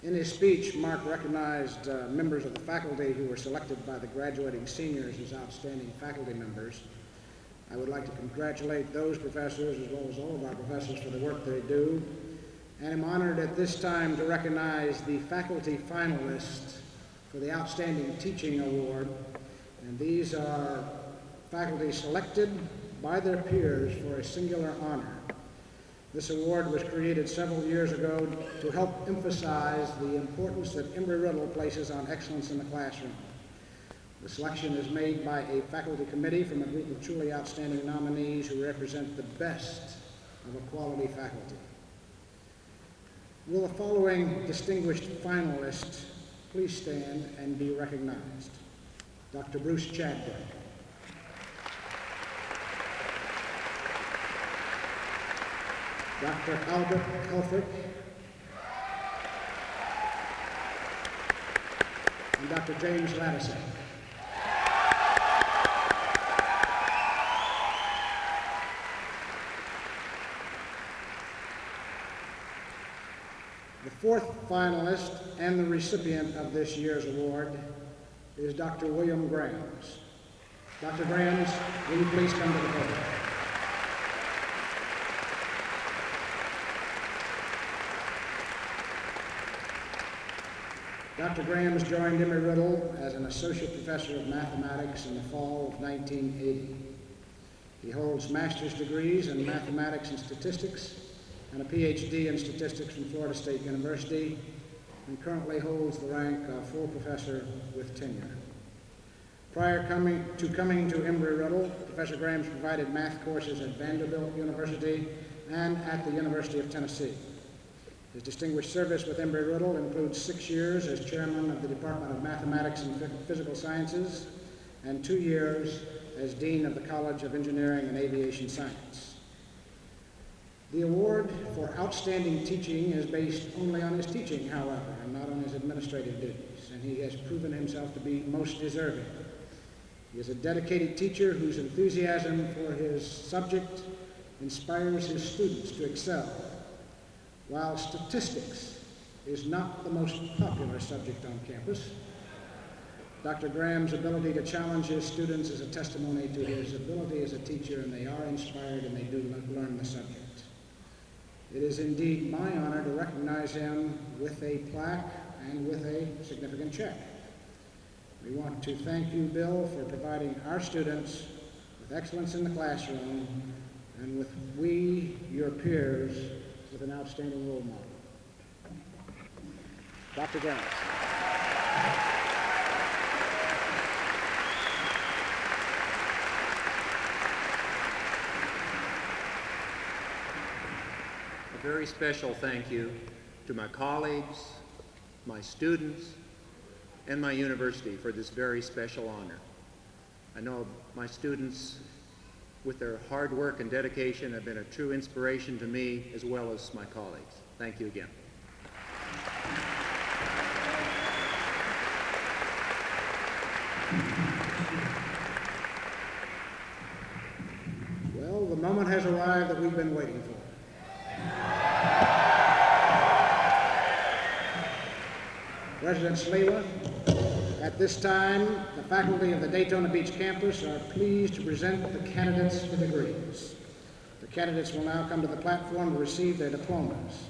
In his speech, Mark recognized members of the faculty who were selected by the graduating seniors as outstanding faculty members. I would like to congratulate those professors as well as all of our professors for the work they do. And I'm honored at this time to recognize the faculty finalists for the Outstanding Teaching Award. And these are faculty selected by their peers for a singular honor. This award was created several years ago to help emphasize the importance that Embry-Riddle places on excellence in the classroom. The selection is made by a faculty committee from a group of truly outstanding nominees who represent the best of a quality faculty. Will the following distinguished finalists please stand and be recognized? Dr. Bruce Chadwick. Dr. Albert Helfrich, and Dr. James Lattiser. The fourth finalist and the recipient of this year's award is Dr. William Grams. Dr. Grams, will you please come to the podium? Dr. Grams joined Embry-Riddle as an associate professor of mathematics in the fall of 1980. He holds master's degrees in mathematics and statistics and a PhD in statistics from Florida State University, and currently holds the rank of full professor with tenure. Prior to coming to Embry-Riddle, Professor Grams provided math courses at Vanderbilt University and at the University of Tennessee. His distinguished service with Embry-Riddle includes 6 years as chairman of the Department of Mathematics and Physical Sciences and 2 years as dean of the College of Engineering and Aviation Science. The award for outstanding teaching is based only on his teaching, however, and not on his administrative duties, and he has proven himself to be most deserving. He is a dedicated teacher whose enthusiasm for his subject inspires his students to excel. While statistics is not the most popular subject on campus, Dr. Graham's ability to challenge his students is a testimony to his ability as a teacher, and they are inspired and they do learn the subject. It is indeed my honor to recognize him with a plaque and with a significant check. We want to thank you, Bill, for providing our students with excellence in the classroom and with we, your peers, with an outstanding role model. Dr. Grams. A very special thank you to my colleagues, my students, and my university for this very special honor. I know my students, with their hard work and dedication, have been a true inspiration to me as well as my colleagues. Thank you again. Well, the moment has arrived that we've been waiting for. President Sliwa, at this time, the faculty of the Daytona Beach campus are pleased to present the candidates for degrees. The candidates will now come to the platform to receive their diplomas.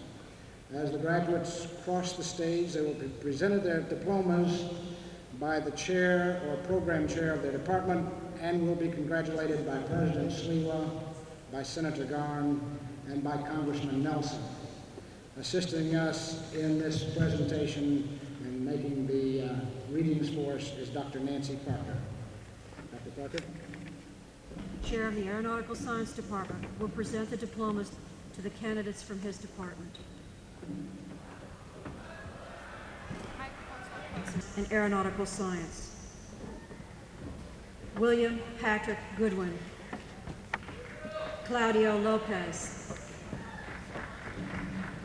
As the graduates cross the stage, they will be presented their diplomas by the chair or program chair of their department and will be congratulated by President Sliwa, by Senator Garn, and by Congressman Nelson. Assisting us in this presentation and making the readings for us is Dr. Nancy Parker. Dr. Parker? Chair of the Aeronautical Science Department will present the diplomas to the candidates from his department. In Aeronautical Science. William Patrick Goodwin. Claudio Lopez.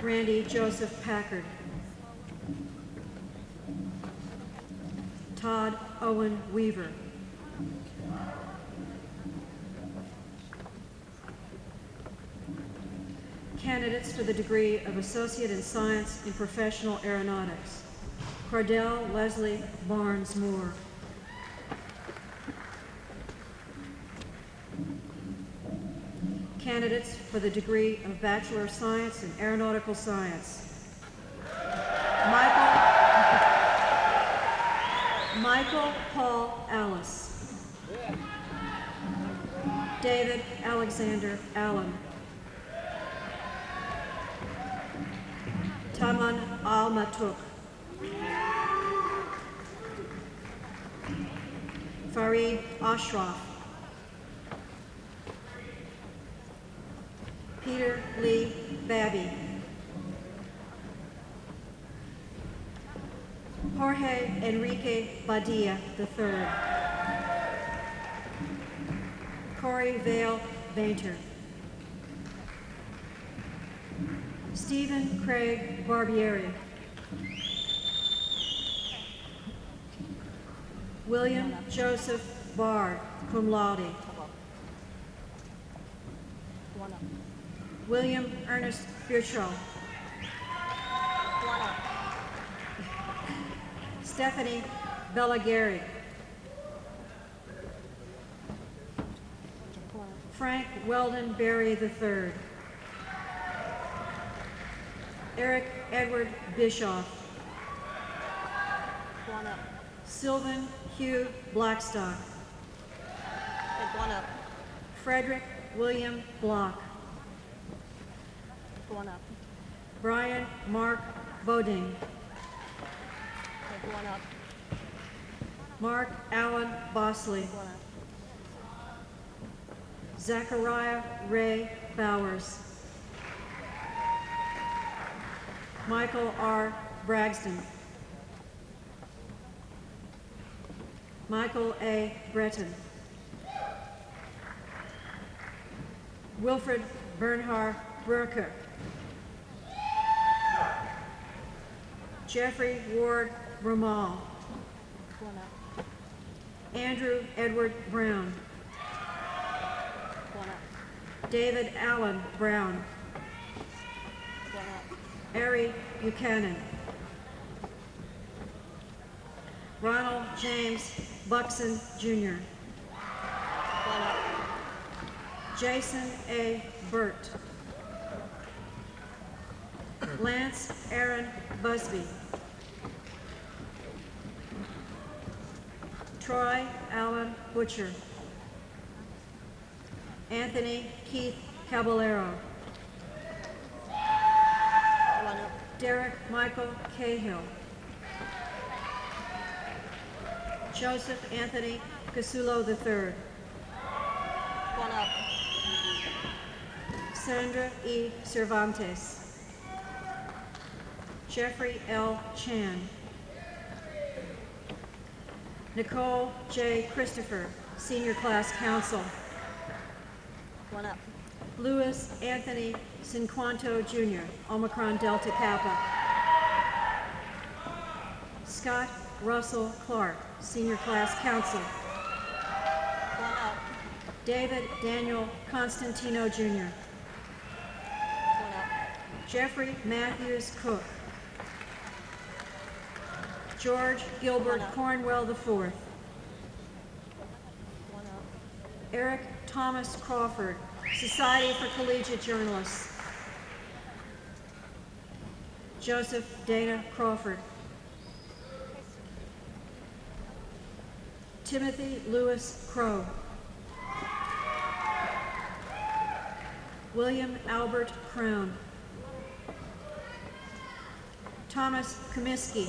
Randy Joseph Packard. Todd Owen Weaver. Candidates for the degree of Associate in Science in Professional Aeronautics. Cordell Leslie Barnes Moore. Candidates for the degree of Bachelor of Science in Aeronautical Science. Michael Paul Alice. David Alexander Allen. Taman Al-Matuk. Farid Ashraf. Peter Lee Babby. Jorge Enrique Badia III. Corey Vale Bainter. Stephen Craig Barbieri. William Joseph Bard, cum laude. William Ernest Birchall. Stephanie Bellagari. Frank Weldon Berry III. Eric Edward Bischoff. Come on up. Sylvan Hugh Blackstock. Hey, come on up. Frederick William Block. Come on up. Brian Mark Boding. Hey, come on up. Mark Allen Bosley. Come on up. Zachariah Ray Bowers. Michael R. Braxton. Michael A. Breton. Wilfred Bernhard Burke. Jeffrey Ward Ramal. Come on up. Andrew Edward Brown. Come on up. David Allen Brown. Come on up. Ari Buchanan. Ronald James Buxton Jr. Come on up. Jason A. Burt. Lance Aaron Busby. Troy Allen Butcher. Anthony Keith Caballero. Come on up. Derek Michael Cahill. Joseph Anthony Casulo III. Come on up. Sandra E. Cervantes. Jeffrey L. Chan. Nicole J. Christopher, Senior Class Counsel. Come on up. Louis Anthony Cinquanto Jr., Omicron Delta Kappa. Scott Russell Clark, Senior Class Counsel. Come on up. David Daniel Constantino Jr. Come on up. Jeffrey Matthews Cook. George Gilbert Cornwell IV. Come on up. Eric Thomas Crawford, Society for Collegiate Journalists. Joseph Dana Crawford. Timothy Lewis Crow. William Albert Crown. Thomas Comiskey.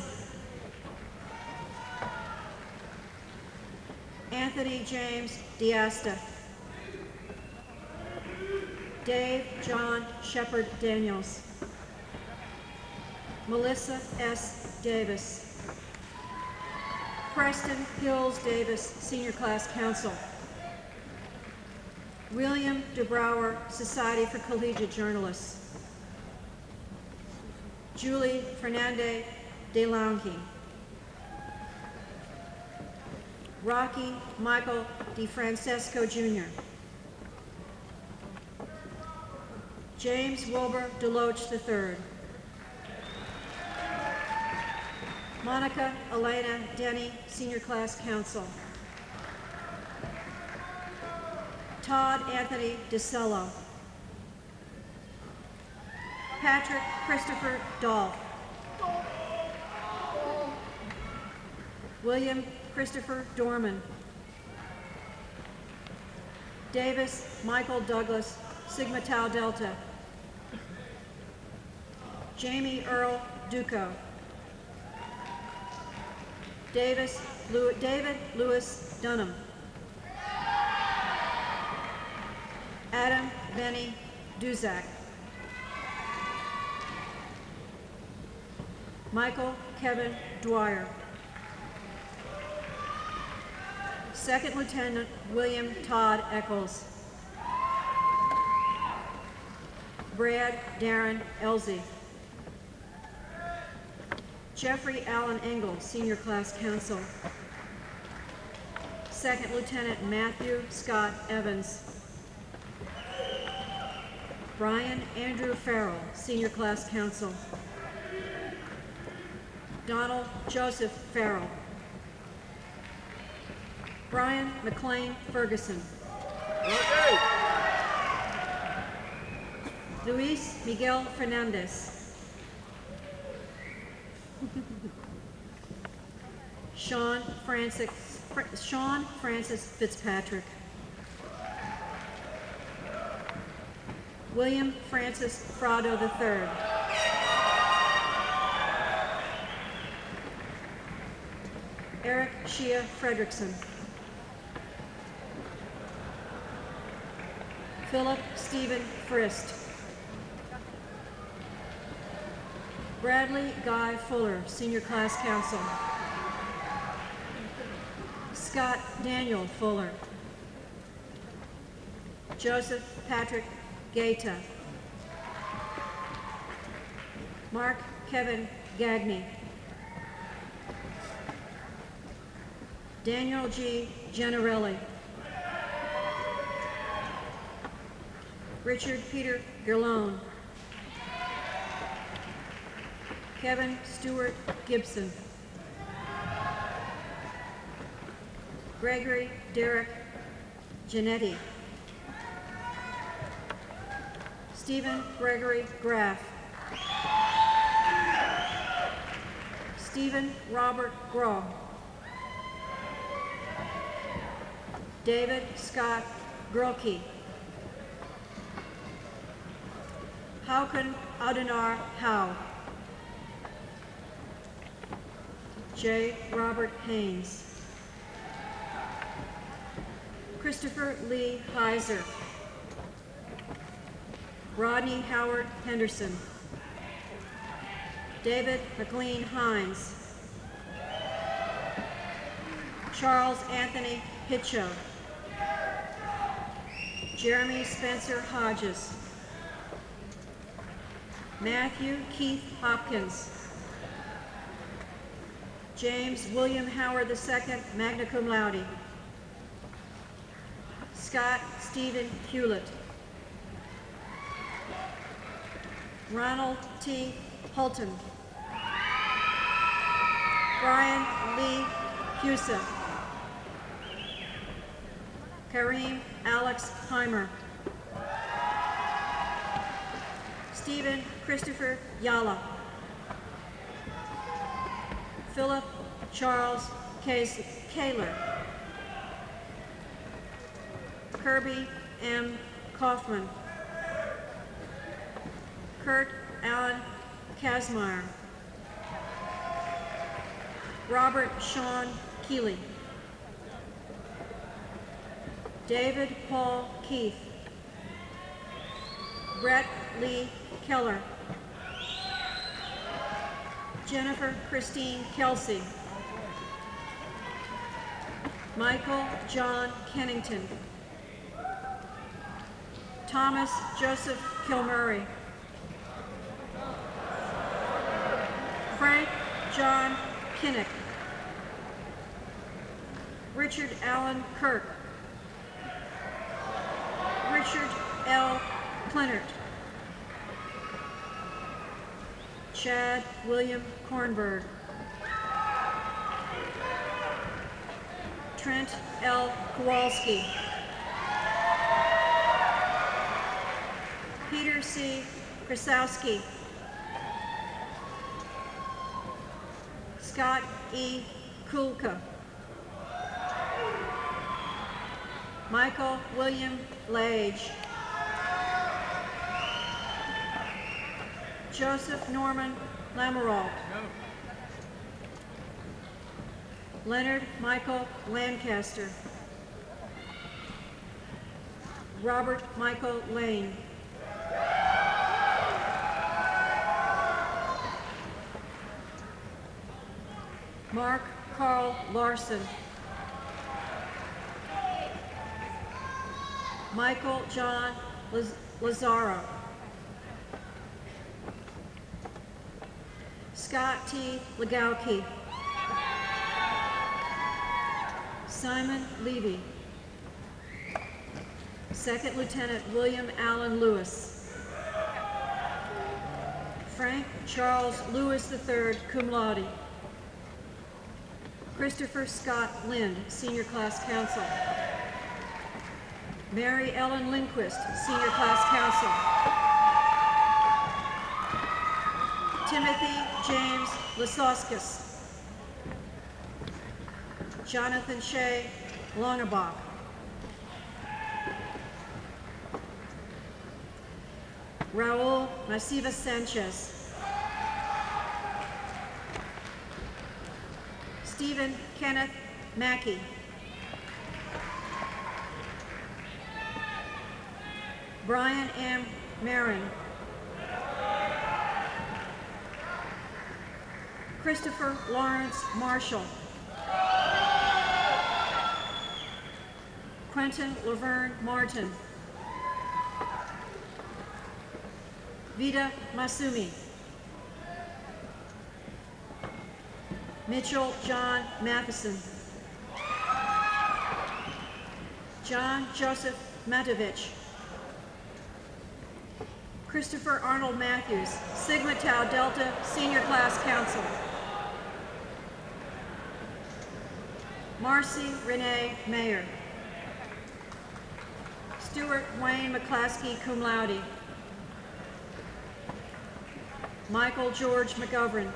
Anthony James Diasta. Dave John Shepard Daniels. Melissa S. Davis. Preston Hills Davis, Senior Class Counsel. William DeBrouwer, Society for Collegiate Journalists. Julie Fernandez de Launke. Rocky Michael DeFrancesco Jr. James Wilbur Deloach III. Monica Elena Denny, Senior Class Counsel. Todd Anthony DeCello. Patrick Christopher Dolph. William Christopher Dorman. Davis Michael Douglas, Sigma Tau Delta. Jamie Earl Duco. David Lewis Dunham. Adam Benny Duzak. Michael Kevin Dwyer. Second Lieutenant William Todd Eccles. Brad Darren Elsie. Jeffrey Allen Engel, Senior Class Counsel. Second Lieutenant Matthew Scott Evans. Brian Andrew Farrell, Senior Class Counsel. Donald Joseph Farrell. Brian McLean Ferguson. Okay. Luis Miguel Fernandez. Sean Francis Fitzpatrick. William Francis Frado III. Eric Shea Fredrickson. Philip Stephen Frist. Bradley Guy Fuller, Senior Class Counsel. Scott Daniel Fuller. Joseph Patrick Gaeta. Mark Kevin Gagney. Daniel G. Gianarelli. Richard Peter Gerlone. Kevin Stewart Gibson. Gregory Derek Janetti. Stephen Gregory Graff. Stephen Robert Groh. David Scott Grolke. Hauken Adonar Howe. J. Robert Haynes. Christopher Lee Heiser. Rodney Howard Henderson. David McLean Hines. Charles Anthony Hitcho. Jeremy Spencer Hodges. Matthew Keith Hopkins. James William Howard II, magna cum laude. Scott Stephen Hewlett. Ronald T. Hulton. Brian Lee Husa. Kareem Alex Heimer. Stephen Christopher Yala. Philip Charles Kaler. Kirby M. Kaufman. Kurt Allen Kazmaier. Robert Sean Keeley. David Paul Keith. Brett Lee Keller. Jennifer Christine Kelsey. Michael John Kennington. Thomas Joseph Kilmurray. Frank John Kinnick. Richard Allen Kirk. Richard L. Clinert. Chad William Kornberg. Trent L. Kowalski. Peter C. Krasowski. Scott E. Kulka. Michael William Lage. Joseph Norman Lamoureux. Leonard Michael Lancaster. Robert Michael Lane. Mark Carl Larson. Michael John Lazaro. Scott T. Legowski. Simon Levy. Second Lieutenant William Allen Lewis. Frank Charles Lewis III, cum laude. Christopher Scott Lind, Senior Class Counsel. Mary Ellen Lindquist, Senior Class Counsel. Timothy James Lisoskus. Jonathan Shea Longebach. Raul Masiva Sanchez. Stephen Kenneth Mackey. Brian M. Marin. Christopher Lawrence Marshall. Quentin Laverne Martin. Vida Masumi. Mitchell John Matheson. John Joseph Matovich. Christopher Arnold Matthews, Sigma Tau Delta Senior Class Council. Marcy Renee Mayer. Stuart Wayne McClaskey, cum laude. Michael George McGovern.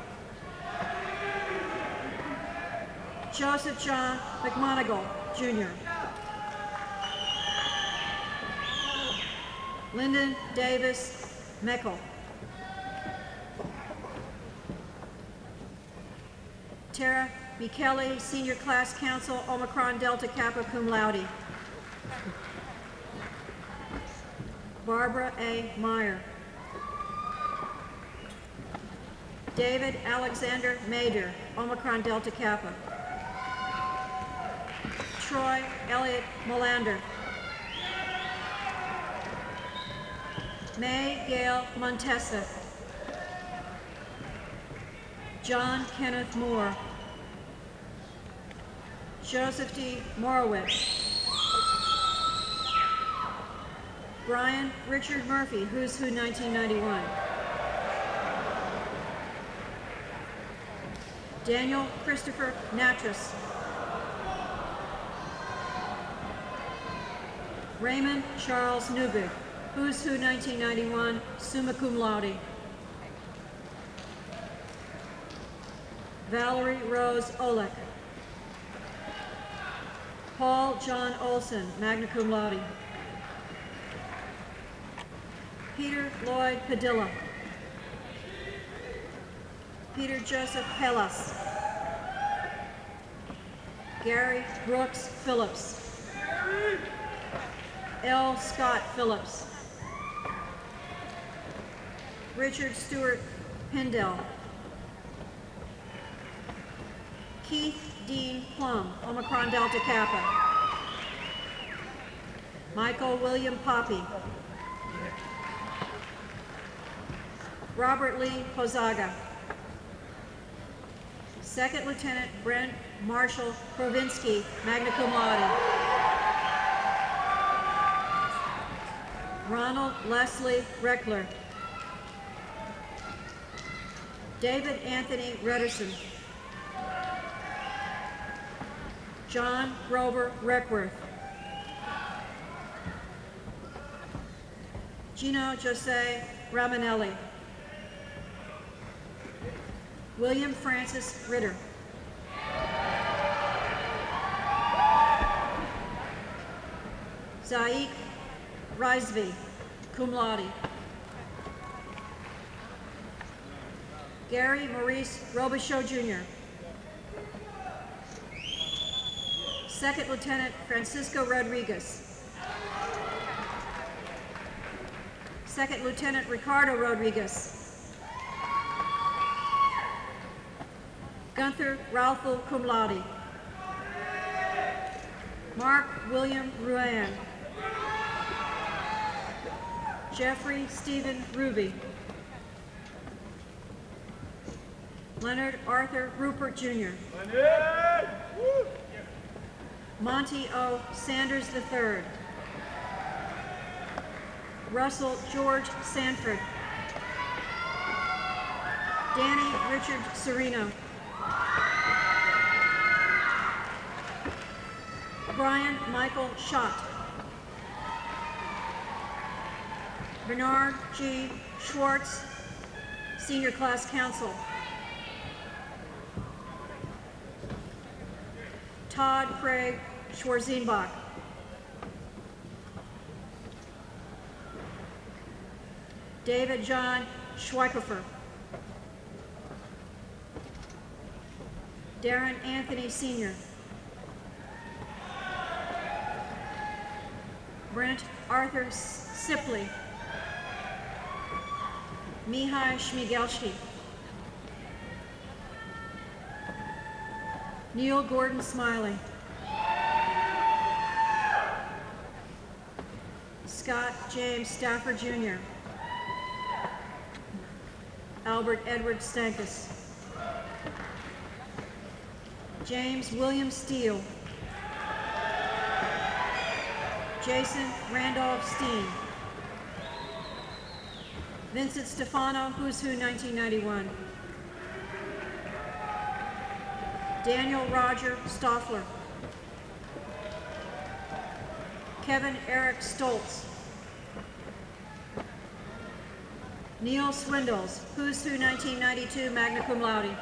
Joseph John McMonigal, Jr. Lyndon Davis Meckel. Tara Michele, Senior Class Council, Omicron Delta Kappa, cum laude. Barbara A. Meyer. David Alexander Mader, Omicron Delta Kappa. Troy Elliott Molander. May Gail Montessa. John Kenneth Moore. Joseph D. Morowitz. Brian Richard Murphy, Who's Who 1991. Daniel Christopher Natras. Raymond Charles Newbig, Who's Who 1991, summa cum laude. Valerie Rose Olek. Paul John Olson, magna cum laude. Peter Lloyd Padilla. Peter Joseph Hellas. Gary Brooks Phillips. L. Scott Phillips. Richard Stewart Pindell. Keith Dean Plum, Omicron Delta Kappa. Michael William Poppy. Robert Lee Pozaga. Second Lieutenant Brent Marshall Provinsky, magna cum laude. Ronald Leslie Reckler. David Anthony Rederson. John Grover Reckworth. Gino Jose Ramanelli. William Francis Ritter. Zaik Rizvi, cum laude. Gary Maurice Robichaud, Jr. Second Lieutenant Francisco Rodriguez. Second Lieutenant Ricardo Rodriguez. Gunther Ralphel, cum laude. Mark William Ruan. Jeffrey Stephen Ruby. Leonard Arthur Rupert, Jr. Monty O. Sanders III. Russell George Sanford. Danny Richard Serino. Brian Michael Schott. Bernard G. Schwartz, Senior Class Council. Todd Craig Schwarzenbach. David John Schweikerfer. Darren Anthony Sr. Brent Arthur Sipley. Mihai Shmigelski. Neil Gordon Smiley. Scott James Stafford Jr. Albert Edward Stankus. James William Steele. Jason Randolph Steen. Vincent Stefano, Who's Who 1991. Daniel Roger Stoffler. Kevin Eric Stoltz. Neil Swindles, Who's Who 1992, magna cum laude.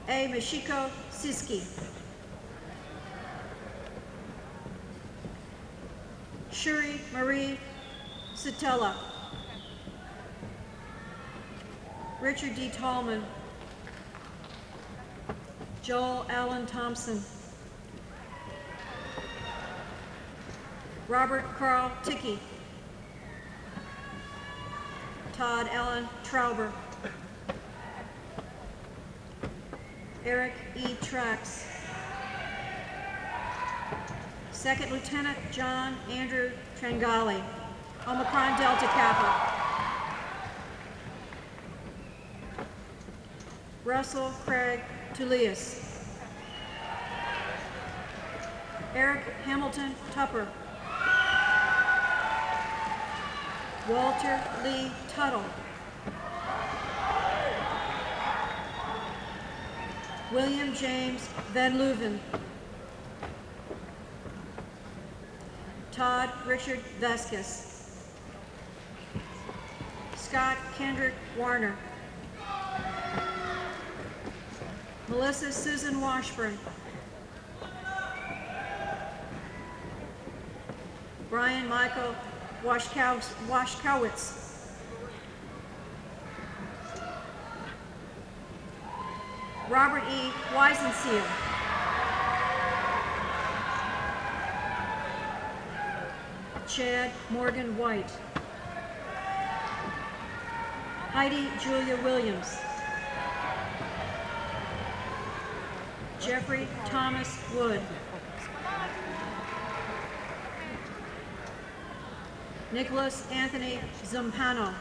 A. Mashiko Siski. Shuri Marie Sitella. Richard D. Tallman. Joel Allen Thompson. Robert Carl Tickey. Todd Allen Trauber. Eric E. Trax. Second Lieutenant John Andrew Trangali, Omicron Delta Kappa. Russell Craig Tullius. Eric Hamilton Tupper. Walter Lee Tuttle. William James Van Leuven. Todd Richard Vasquez. Scott Kendrick Warner. Melissa Susan Washburn. Brian Michael Washkowitz. Robert E. Weisenseal. Chad Morgan White. Heidi Julia Williams. Jeffrey Thomas Wood. Nicholas Anthony Zampano.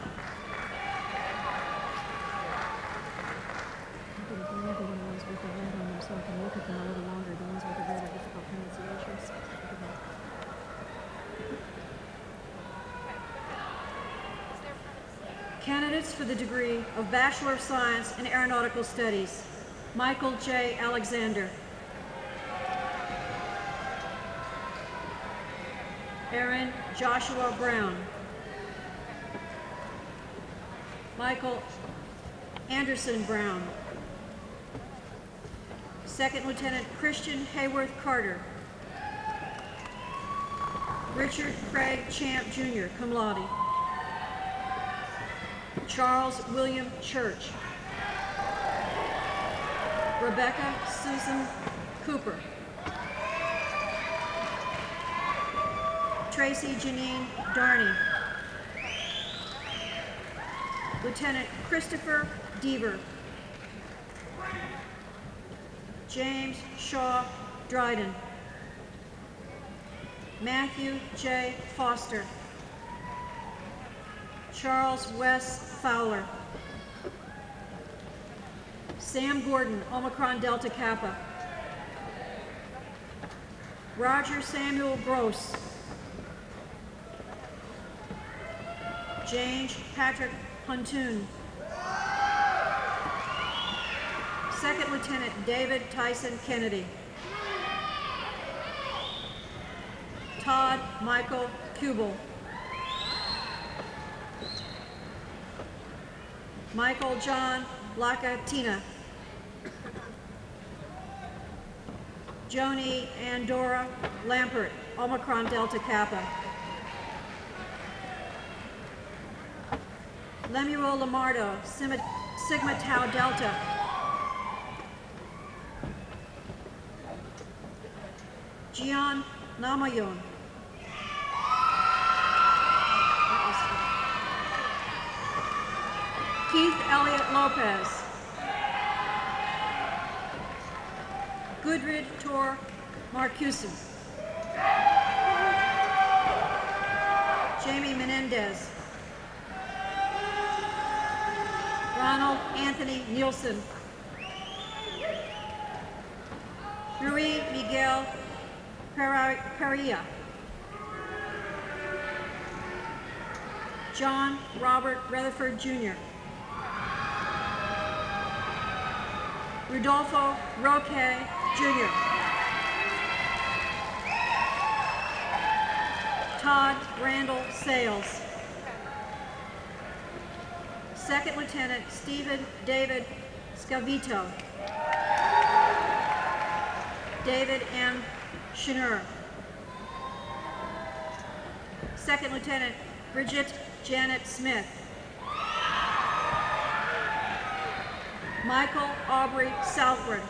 Candidates for the degree of Bachelor of Science in Aeronautical Studies: Michael J. Alexander. Aaron Joshua Brown. Michael Anderson Brown. Second Lieutenant Christian Hayworth Carter. Richard Craig Champ Jr., cum laude. Charles William Church. Rebecca Susan Cooper. Tracy Janine Darney. Lieutenant Christopher Deaver. James Shaw Dryden. Matthew J. Foster. Charles Wes Fowler. Sam Gordon, Omicron Delta Kappa. Roger Samuel Gross. James Patrick Huntoon. Second Lieutenant David Tyson Kennedy. Todd Michael Kubel. Michael John Lacatina. Joni Andorra Lampert, Omicron Delta Kappa. Lemuel Lamardo, Sigma Tau Delta. Gian Namayon. Keith Elliott Lopez. Gudrid Tor Marcuson. Jamie Menendez. Ronald Anthony Nielsen. Rui Miguel Perea. John Robert Rutherford Jr. Rudolfo Roque Jr. Todd Randall Sales. Second Lieutenant Stephen David Scavito. David M. Schnur. Second Lieutenant Bridget Janet Smith. Michael Aubrey Southward.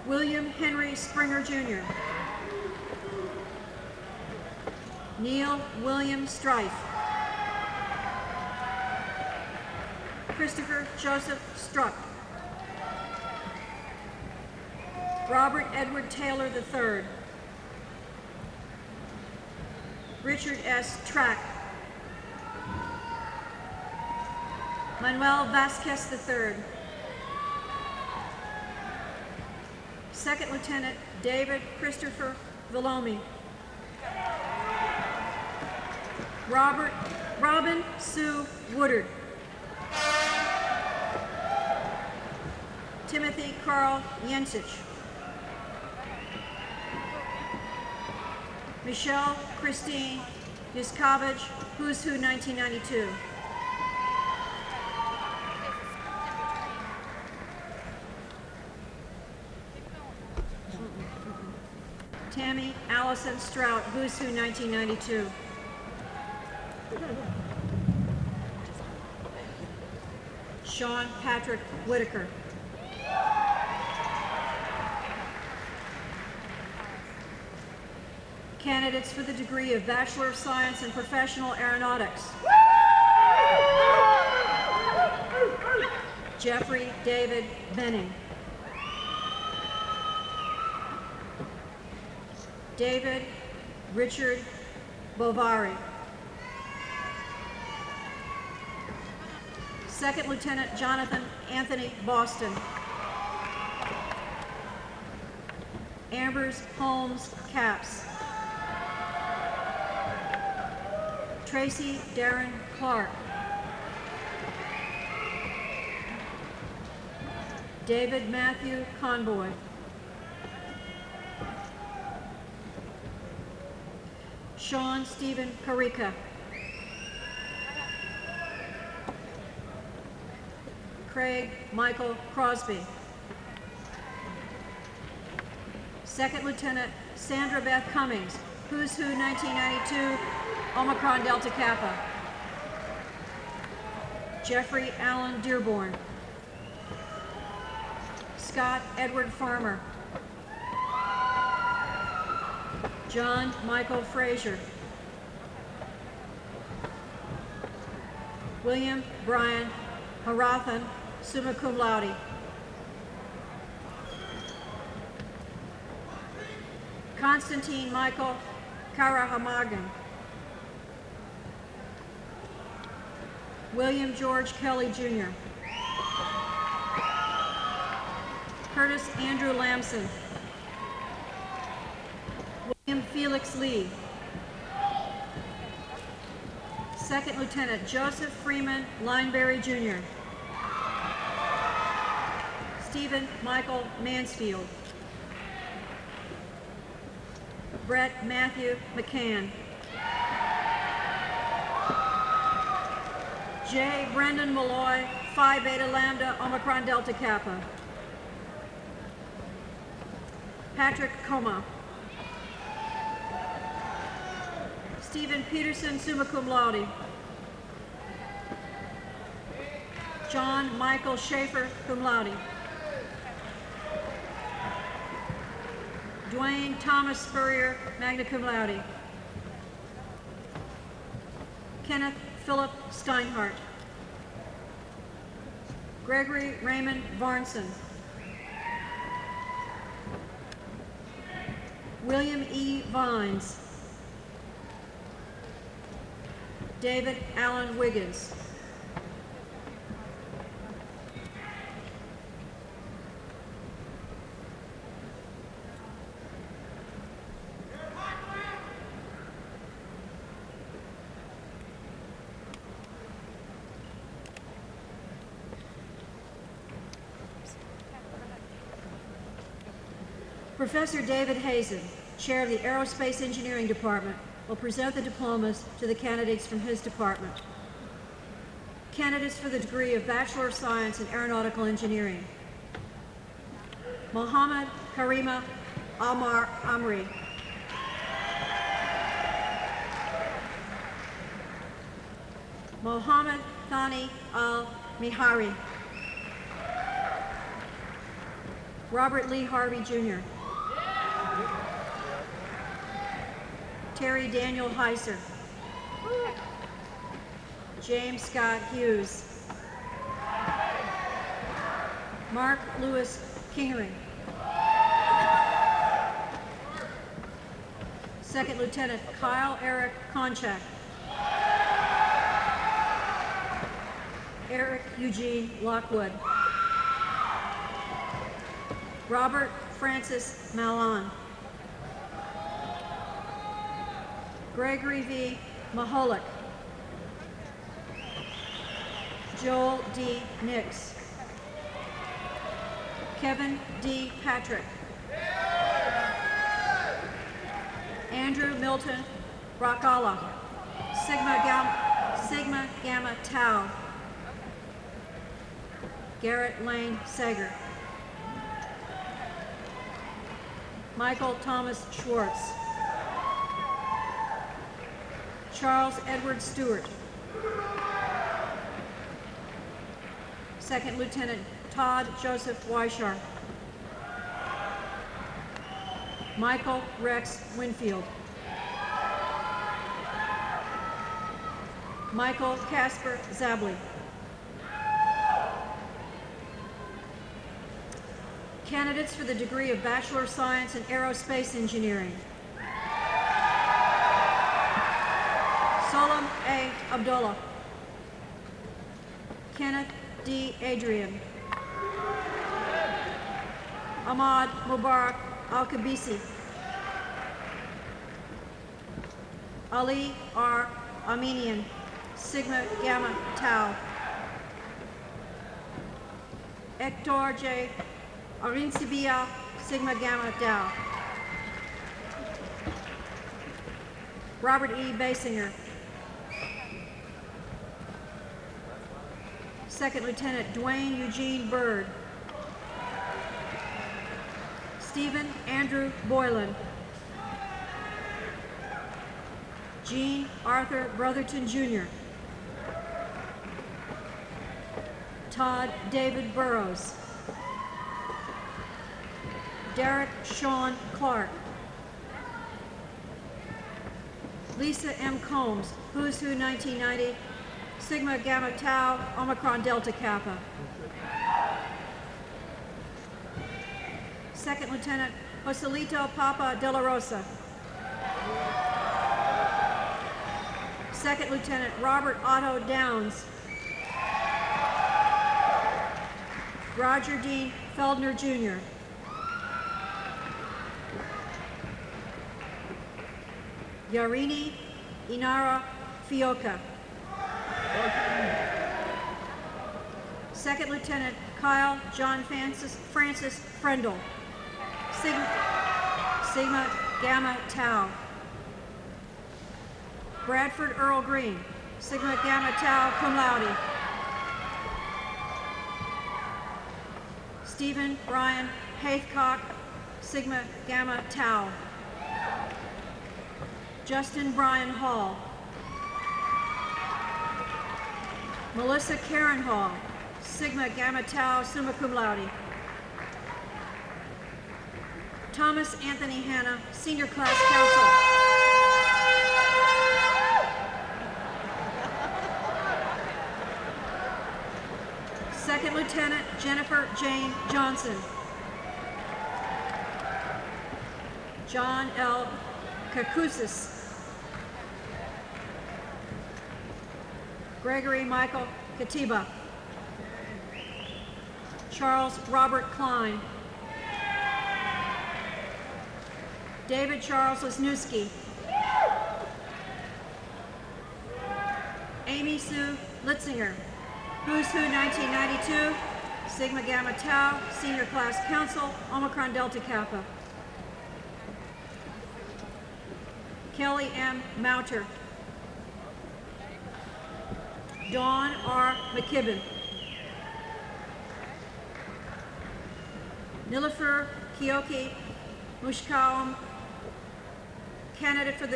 William Henry Springer Jr. Neil William Strife. Christopher Joseph Struck. Robert Edward Taylor III. Richard S. Track. Manuel Vasquez III. Second Lieutenant David Christopher Villome. Robin Sue Woodard. Timothy Carl Yensich. Michelle Christine Yuskavage, Who's Who 1992. Tammy Allison Strout, Who's Who 1992. Sean Patrick Whitaker. Candidates for the degree of Bachelor of Science in Professional Aeronautics. Jeffrey David Benning. David Richard Bovary. Second Lieutenant Jonathan Anthony Boston. Ambers Holmes Capps. Tracy Darren Clark. David Matthew Conboy. Sean Stephen Carica. Craig Michael Crosby. Second Lieutenant Sandra Beth Cummings, Who's Who 1992, Omicron Delta Kappa. Jeffrey Allen Dearborn. Scott Edward Farmer. John Michael Frazier. William Brian Harathan, summa cum laude. Constantine Michael Karahamagan. William George Kelly Jr. Curtis Andrew Lamson. William Felix Lee. Second Lieutenant Joseph Freeman Lineberry Jr. Stephen Michael Mansfield. Brett Matthew McCann. J. Brendan Malloy, Phi Beta Lambda, Omicron Delta Kappa. Patrick Coma. Stephen Peterson, summa cum laude. John Michael Schaefer, cum laude. Dwayne Thomas Spurrier, magna cum laude. Kenneth Philip Steinhardt. Gregory Raymond Varnson. William E. Vines. David Allen Wiggins. Professor David Hazen, Chair of the Aerospace Engineering Department, will present the diplomas to the candidates from his department. Candidates for the degree of Bachelor of Science in Aeronautical Engineering. Mohammed Karima Amar Amri. Mohammed Thani Al-Mihari. Robert Lee Harvey Jr. Terry Daniel Heiser. James Scott Hughes. Mark Lewis Kingery. Second Lieutenant Kyle Eric Konchak. Eric Eugene Lockwood. Robert Francis Malon. Gregory V. Maholick. Joel D. Nix. Kevin D. Patrick. Andrew Milton Rockala. Sigma Gamma Tau. Garrett Lane Sager. Michael Thomas Schwartz. Charles Edward Stewart. Second Lieutenant Todd Joseph Weishar. Michael Rex Winfield. Michael Casper Zabley. Candidates for the degree of Bachelor of Science in Aerospace Engineering. Solam A. Abdullah. Kenneth D. Adrian. Ahmad Mubarak Al-Kabisi. Ali R. Armenian, Sigma Gamma Tau. Hector J. Arinsibia, Sigma Gamma Tau. Robert E. Basinger. Second Lieutenant Dwayne Eugene Bird. Stephen Andrew Boylan. Gene Arthur Brotherton Jr. Todd David Burrows. Derek Sean Clark. Lisa M. Combs, Who's Who 1990, Sigma Gamma Tau, Omicron Delta Kappa. Second Lieutenant Joselito Papa De La Rosa. Second Lieutenant Robert Otto Downs. Roger Dean Feldner Jr. Yarini Inara Fioka. Second Lieutenant Kyle John Francis Frendel. Sigma Gamma Tau. Bradford Earl Green. Sigma Gamma Tau, cum laude. Stephen Brian Haithcock, Sigma Gamma Tau. Justin Brian Hall. Melissa Karen Hall, Sigma Gamma Tau, summa cum laude. Thomas Anthony Hanna, Senior Class Counsel. Second Lieutenant Jennifer Jane Johnson. John L. Kakusis. Gregory Michael Katiba. Charles Robert Klein. David Charles Lesniewski. Amy Sue Litzinger, Who's Who 1992, Sigma Gamma Tau, Senior Class Counsel, Omicron Delta Kappa. Kelly M. Mouter. Dawn R. McKibben. Nilüfer Kioki Mushkaum,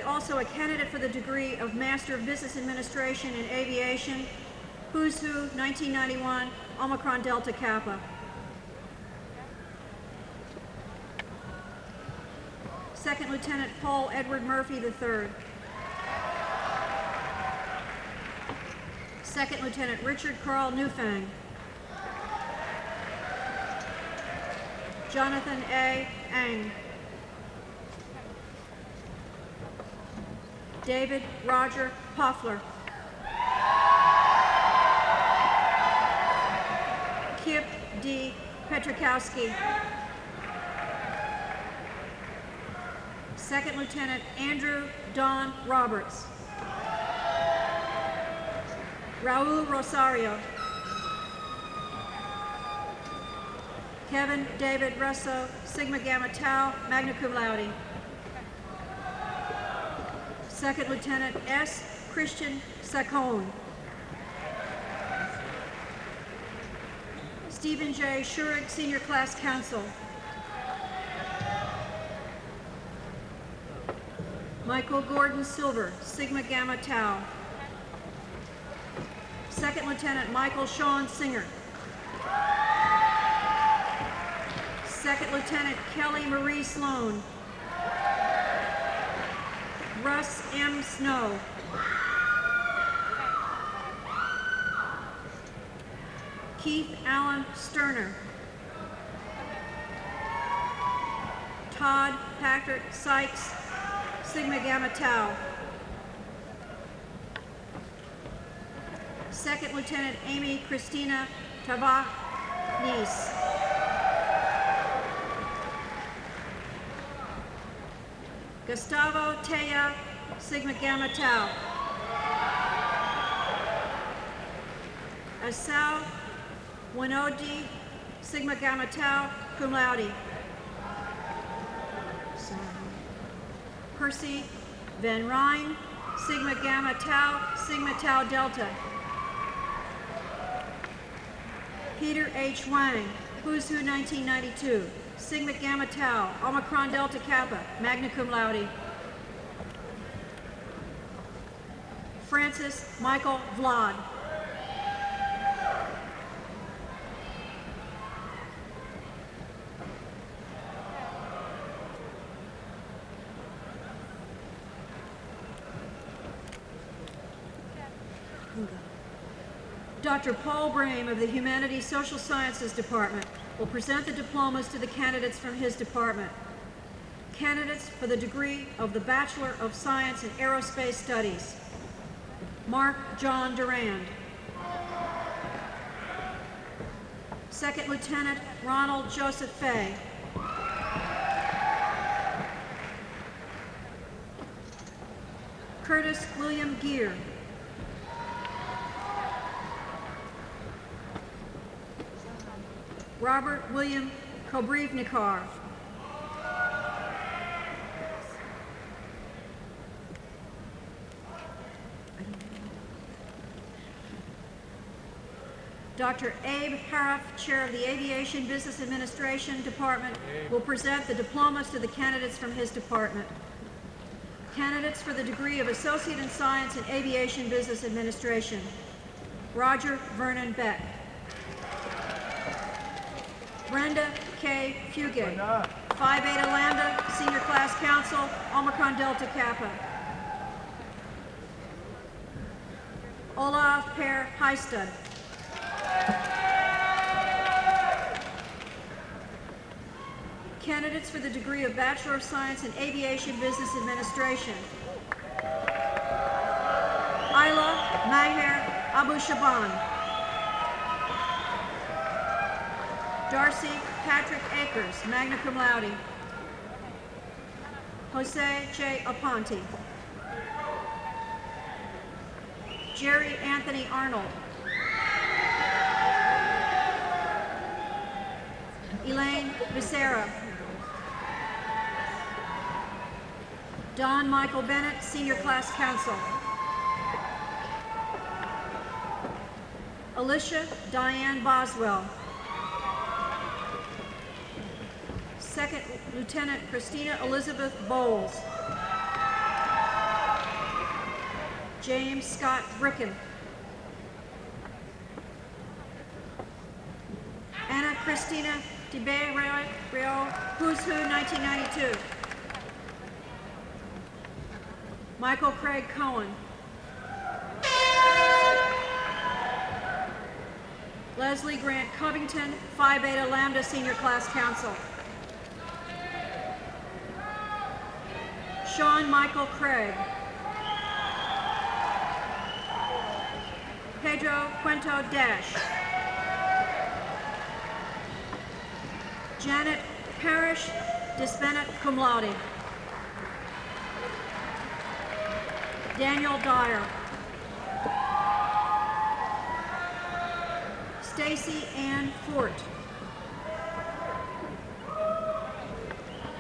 also a candidate for the degree of Master of Business Administration in Aviation, Who's Who 1991, Omicron Delta Kappa. Second Lieutenant Paul Edward Murphy III. Second Lieutenant Richard Carl Newfang. Jonathan A. Ang. David Roger Poffler. Kip D. Petrikowski. Second Lieutenant Andrew Don Roberts. Raul Rosario. Kevin David Russo, Sigma Gamma Tau, magna cum laude. Second Lieutenant S. Christian Saccone. Stephen J. Schurig, Senior Class Counsel. Michael Gordon Silver, Sigma Gamma Tau. Second Lieutenant Michael Sean Singer. Second Lieutenant Kelly Marie Sloan. Russ M. Snow. Keith Allen Sterner. Todd Patrick Sykes, Sigma Gamma Tau. Second Lieutenant Amy Christina Tavares. Gustavo Teja, Sigma Gamma Tau. Asao Winodi, Sigma Gamma Tau, cum laude. Percy Van Ryn, Sigma Gamma Tau, Sigma Tau Delta. Peter H. Wang, Who's Who 1992, Sigma Gamma Tau, Omicron Delta Kappa, magna cum laude. Francis Michael Vlad. Dr. Paul Brame of the Humanities Social Sciences Department will present the diplomas to the candidates from his department. Candidates for the degree of the Bachelor of Science in Aerospace Studies. Mark John Durand. Second Lieutenant Ronald Joseph Fay. Curtis William Gear. Robert William Kobrivnikar. Dr. Abe Hariff, Chair of the Aviation Business Administration Department, will present the diplomas to the candidates from his department. Candidates for the degree of Associate in Science in Aviation Business Administration: Roger Vernon Beck. Brenda K. Fugate, Phi Beta Lambda, Senior Class Council, Omicron Delta Kappa. Olaf Per Heistud. Candidates for the degree of Bachelor of Science in Aviation Business Administration: Ayla Maher Abu Shaban. Darcy Patrick Akers, magna cum laude. Jose J. Aponte. Jerry Anthony Arnold. Elaine Becerra. Don Michael Bennett, Senior Class Counsel. Alicia Diane Boswell. Second Lieutenant Christina Elizabeth Bowles. James Scott Bricken. Anna Christina DeBerrio, Who's Who 1992. Michael Craig Cohen. Leslie Grant Covington, Phi Beta Lambda Senior Class Counsel. Sean Michael Craig. Pedro Cuento Dash. Janet Parrish, Disbennett cum laude. Daniel Dyer. Stacy Ann Fort.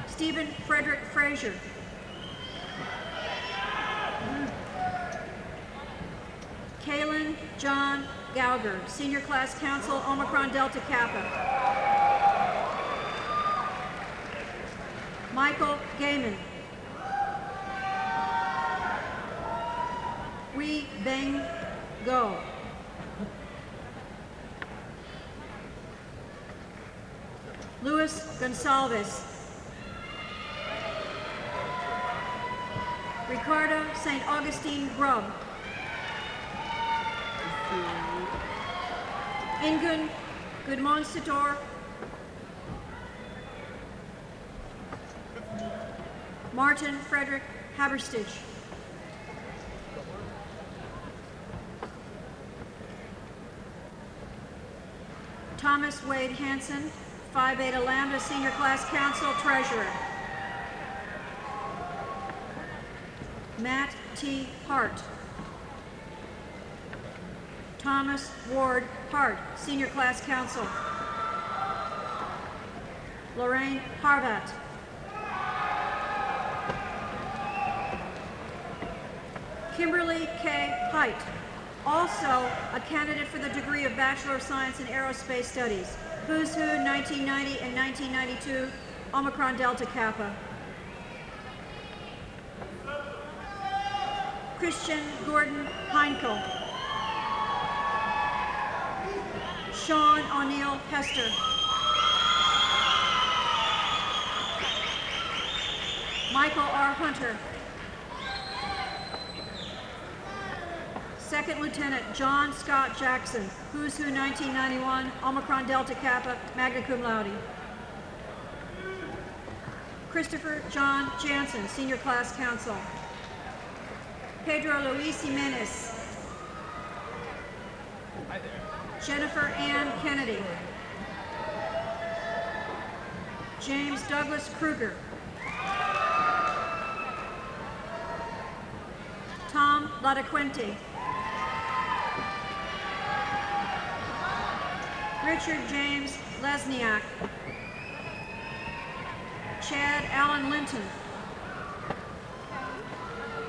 Stephen Frederick Frazier. Kalen John Gauger, Senior Class Counsel, Omicron Delta Kappa. Michael Gaiman. Wee Beng Go. Luis Gonsalves. Ricardo St. Augustine Grubb. Ingun Gudmonsitor. Martin Frederick Haberstich. Thomas Wade Hansen, Phi Beta Lambda Senior Class Counsel, Treasurer. Matt T. Hart. Thomas Ward Hart, Senior Class Counsel. Lorraine Harvat. Kimberly K. Height, also a candidate for the degree of Bachelor of Science in Aerospace Studies. Who's Who 1990 and 1992, Omicron Delta Kappa. Christian Gordon Heinkel. Sean O'Neill Hester. Michael R. Hunter. Second Lieutenant John Scott Jackson, Who's Who 1991, Omicron Delta Kappa, magna cum laude. Christopher John Jansen, Senior Class Counsel. Pedro Luis Jimenez. Jennifer Ann Kennedy. James Douglas Kruger. Tom Ladaquente. Richard James Lesniak. Chad Allen Linton.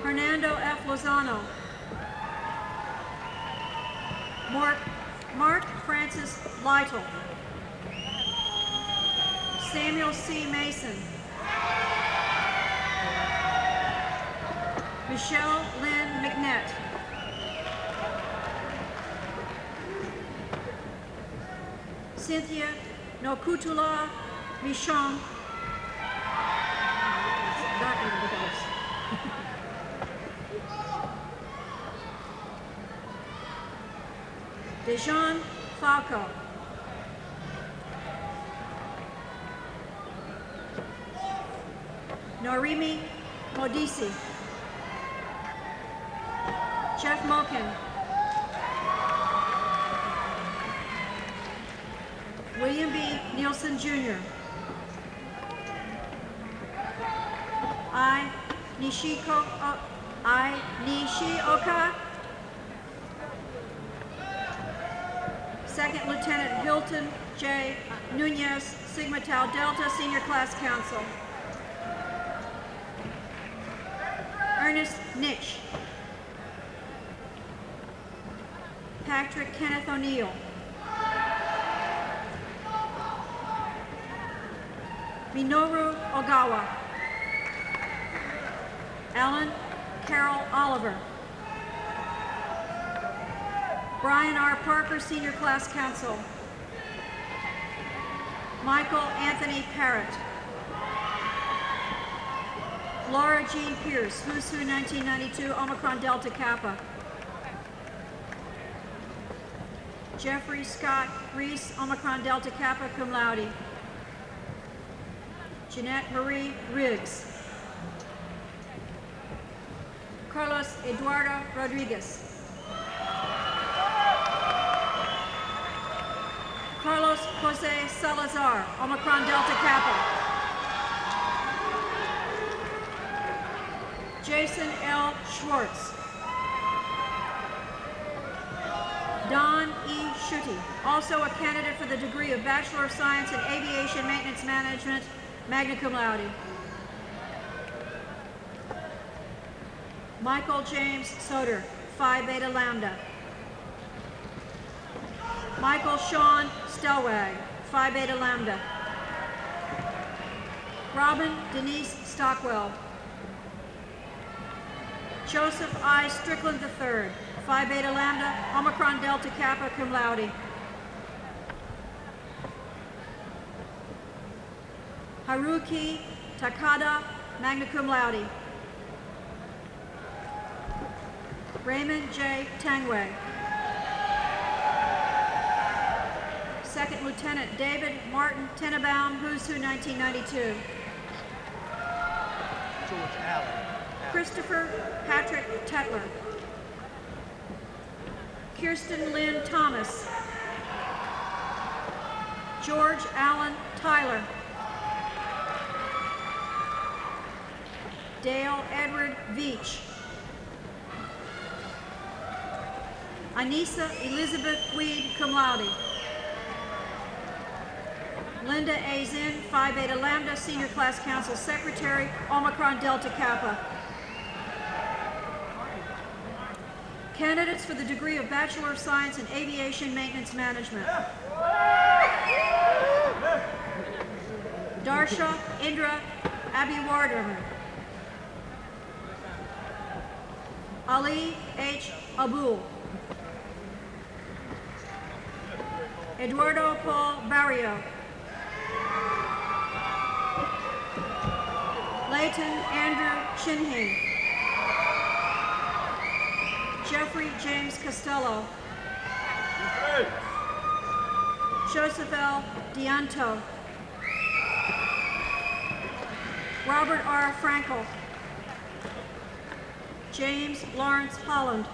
Hernando F. Lozano. Mark Francis Lytle. Samuel C. Mason. Michelle Lynn McNett. Cynthia Nokutula Michon. That one helps. Dejan Falco. Norimi Modisi. Jeff Moken. William B. Nielsen Jr. I. Nishioka. Second Lieutenant Hilton J. Nunez, Sigma Tau Delta, Senior Class Council. Ernest Nitch. Patrick Kenneth O'Neill. Minoru Ogawa. Alan Carol Oliver. Brian R. Parker, Senior Class Council. Michael Anthony Parrott. Laura Jean Pierce, Who's Who 1992, Omicron Delta Kappa. Jeffrey Scott Reese, Omicron Delta Kappa, cum laude. Jeanette Marie Riggs. Carlos Eduardo Rodriguez. Carlos Jose Salazar, Omicron Delta Kappa. Jason L. Schwartz. Don E. Schutte, also a candidate for the degree of Bachelor of Science in Aviation Maintenance Management, magna cum laude. Michael James Soder, Phi Beta Lambda. Michael Sean Stelwag, Phi Beta Lambda. Robin Denise Stockwell. Joseph I. Strickland III, Phi Beta Lambda, Omicron Delta Kappa, cum laude. Haruki Takada, magna cum laude. Raymond J. Tangway. Second Lieutenant David Martin Tenenbaum, Who's Who 1992. George Allen. Christopher Patrick Tetler. Kirsten Lynn Thomas. George Allen Tyler. Dale Edward Veach. Anissa Elizabeth Weed, cum laude. Linda A. Zinn, Phi Beta Lambda, Senior Class Council Secretary, Omicron Delta Kappa. Candidates for the degree of Bachelor of Science in Aviation Maintenance Management. Darsha Indra Abiwarder. Ali H. Abul. Eduardo Paul Barrio. Leighton Andrew Chinhey. Jeffrey James Costello. Joseph L. Dianto. Robert R. Frankel. James Lawrence Holland.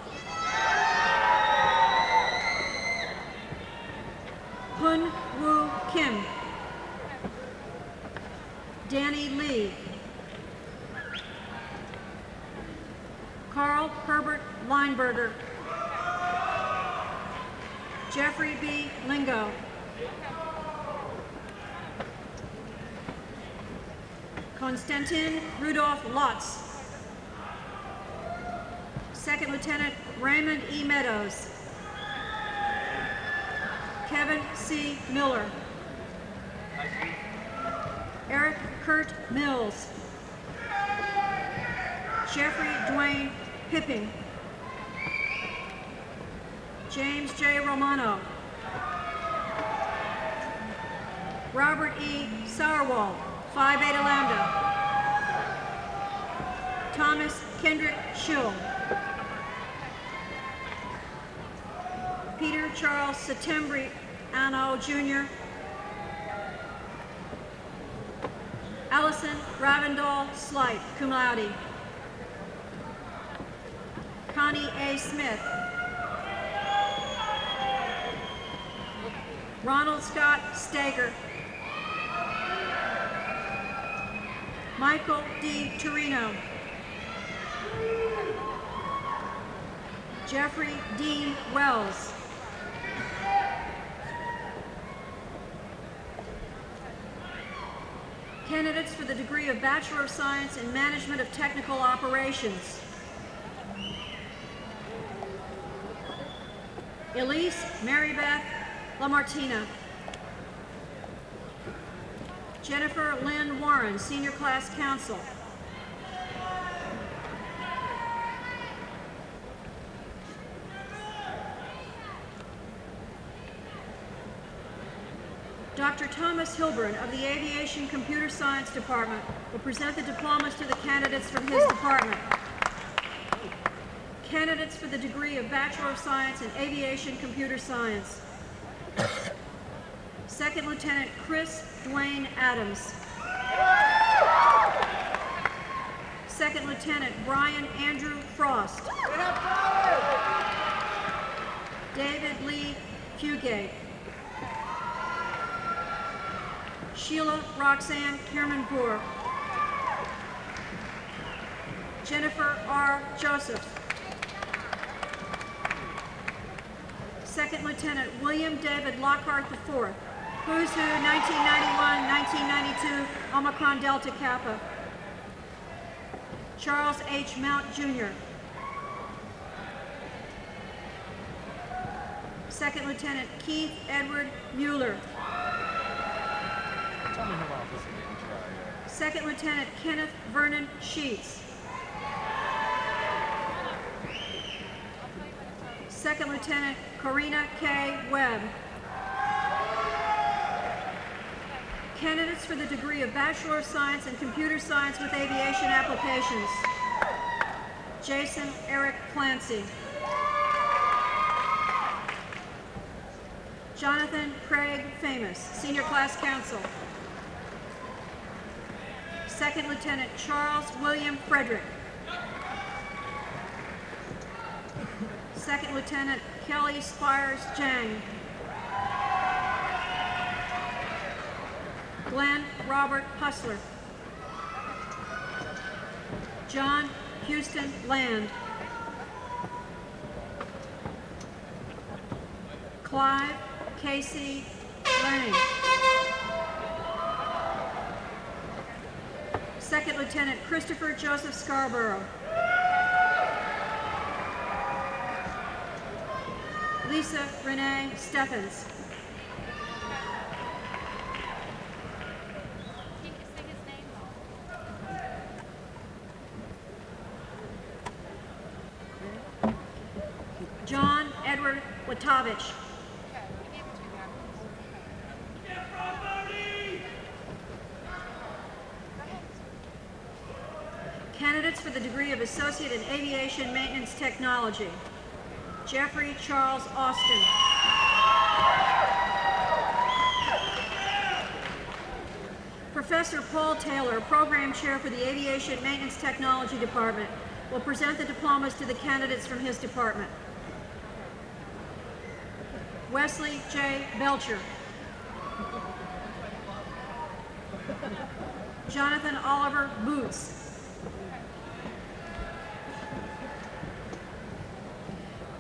Hun Woo Kim. Danny Lee. Carl Herbert Lineberger. Jeffrey B. Lingo. Konstantin Rudolph Lotz. Second Lieutenant Raymond E. Meadows. Kevin C. Miller. Eric Kurt Mills. Jeffrey Dwayne Pipping. James J. Romano. Robert E. Sauerwald, Phi Beta Lambda. Thomas Kendrick Schill. Peter Charles Settembriano Jr. Allison Ravindall Slight, cum laude. Connie A. Smith. Ronald Scott Stager. Michael D. Torino. Jeffrey Dean Wells. Candidates for the degree of Bachelor of Science in Management of Technical Operations. Elise Marybeth Lamartina. Jennifer Lynn Warren, Senior Class Counsel. Dr. Thomas Hilburn of the Aviation Computer Science Department will present the diplomas to the candidates from his department. Candidates for the degree of Bachelor of Science in Aviation Computer Science. Second Lieutenant Chris Dwayne Adams. Second Lieutenant Brian Andrew Frost. David Lee Fugate. Sheila Roxanne Kiermanpour. Jennifer R. Joseph. Second Lieutenant William David Lockhart IV. Who's Who 1991-1992 Omicron Delta Kappa. Charles H. Mount Jr. Second Lieutenant Keith Edward Mueller. Second Lieutenant Kenneth Vernon Sheets. Second Lieutenant Corina K. Webb. Candidates for the degree of Bachelor of Science in Computer Science with Aviation Applications. Jason Eric Clancy. Jonathan Craig Famous, Senior Class Counsel. Second Lieutenant Charles William Frederick. Second Lieutenant Kelly Spires Jang. Glenn Robert Hustler. John Houston Land. Clive Casey Learning. Second Lieutenant Christopher Joseph Scarborough. Lisa Renee Steffens. John Edward Watovich. Candidates for the degree of Associate in Aviation Maintenance Technology. Jeffrey Charles Austin. Professor Paul Taylor, Program Chair for the Aviation Maintenance Technology Department, will present the diplomas to the candidates from his department. Wesley J. Belcher. Jonathan Oliver Boots.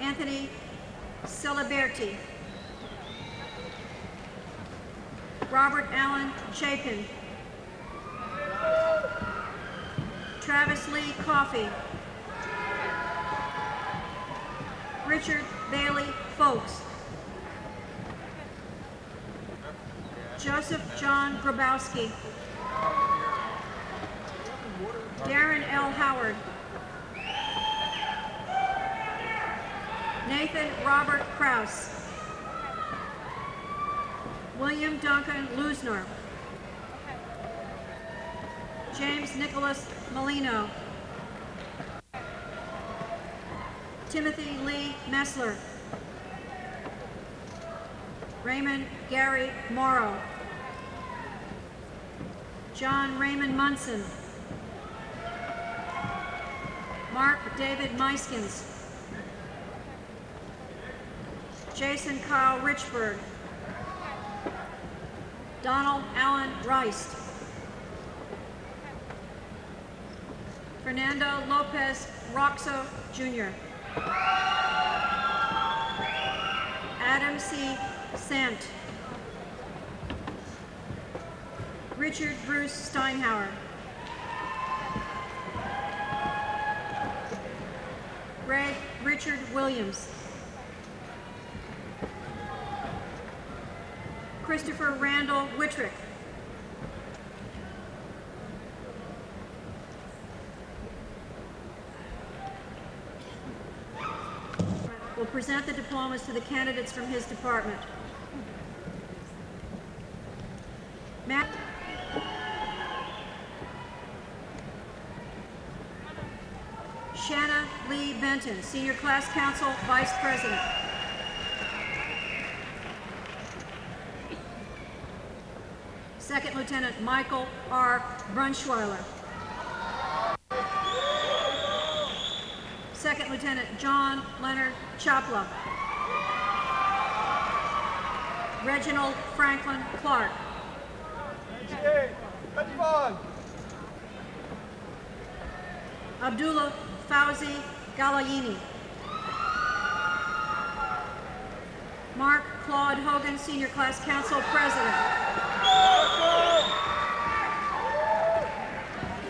Anthony Celiberti. Robert Allen Chapin. Travis Lee Coffey. Richard Bailey Folks. Joseph John Grabowski. Darren L. Howard. Nathan Robert Kraus. William Duncan Lusner. James Nicholas Molino. Timothy Lee Messler. Raymond Gary Morrow. John Raymond Munson. Mark David Meiskens. Jason Kyle Richburg. Donald Allen Rice. Fernando Lopez Roxo, Jr. Adam C. Sant. Richard Bruce Steinhauer. Greg Richard Williams. Christopher Randall Whitrick. Will present the diplomas to the candidates from his department. Matt Shanna Lee Benton, Senior Class Council Vice President. Second Lieutenant Michael R. Brunschweiler. Second Lieutenant John Leonard Chapla. Reginald Franklin Clark. Abdullah Fauzi Galayini. Mark Claude Hogan, Senior Class Council President.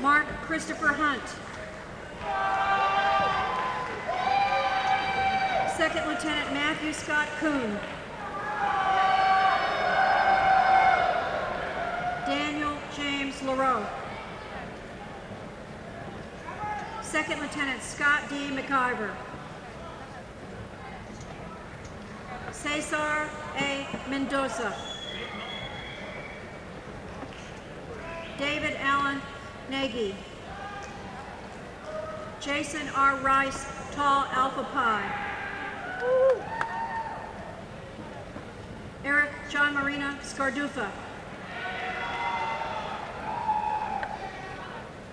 Mark Christopher Hunt. Second Lieutenant Matthew Scott Kuhn. Daniel James LaRoe. Second Lieutenant Scott D. McIver. Cesar A. Mendoza. David Allen Nagy. Jason R. Rice, Tall Alpha Pi. Eric John Marina Scardufa.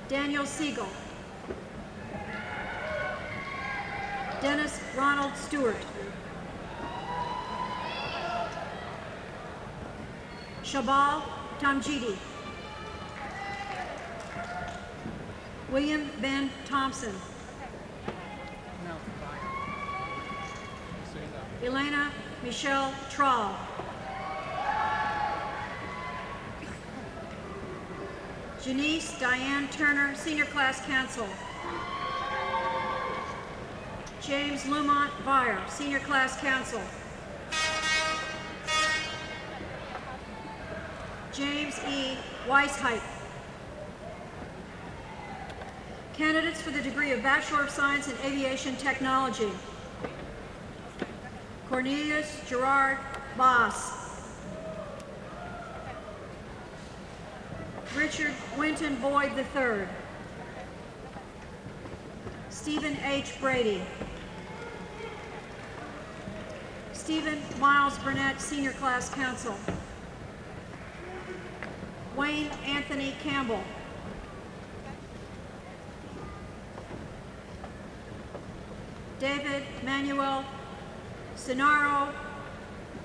Daniel Siegel. Dennis Ronald Stewart. Shabal Tamjidi. William Ben Thompson. Elena Michelle Trawl. Janice Diane Turner, Senior Class Council. James Lumont Vire, Senior Class Council. James E. Weisheit. Candidates for the degree of Bachelor of Science in Aviation Technology. Cornelius Gerard Boss. Richard Winton Boyd III. Stephen H. Brady. Stephen Miles Burnett, Senior Class Council. Wayne Anthony Campbell. David Manuel Sinaro,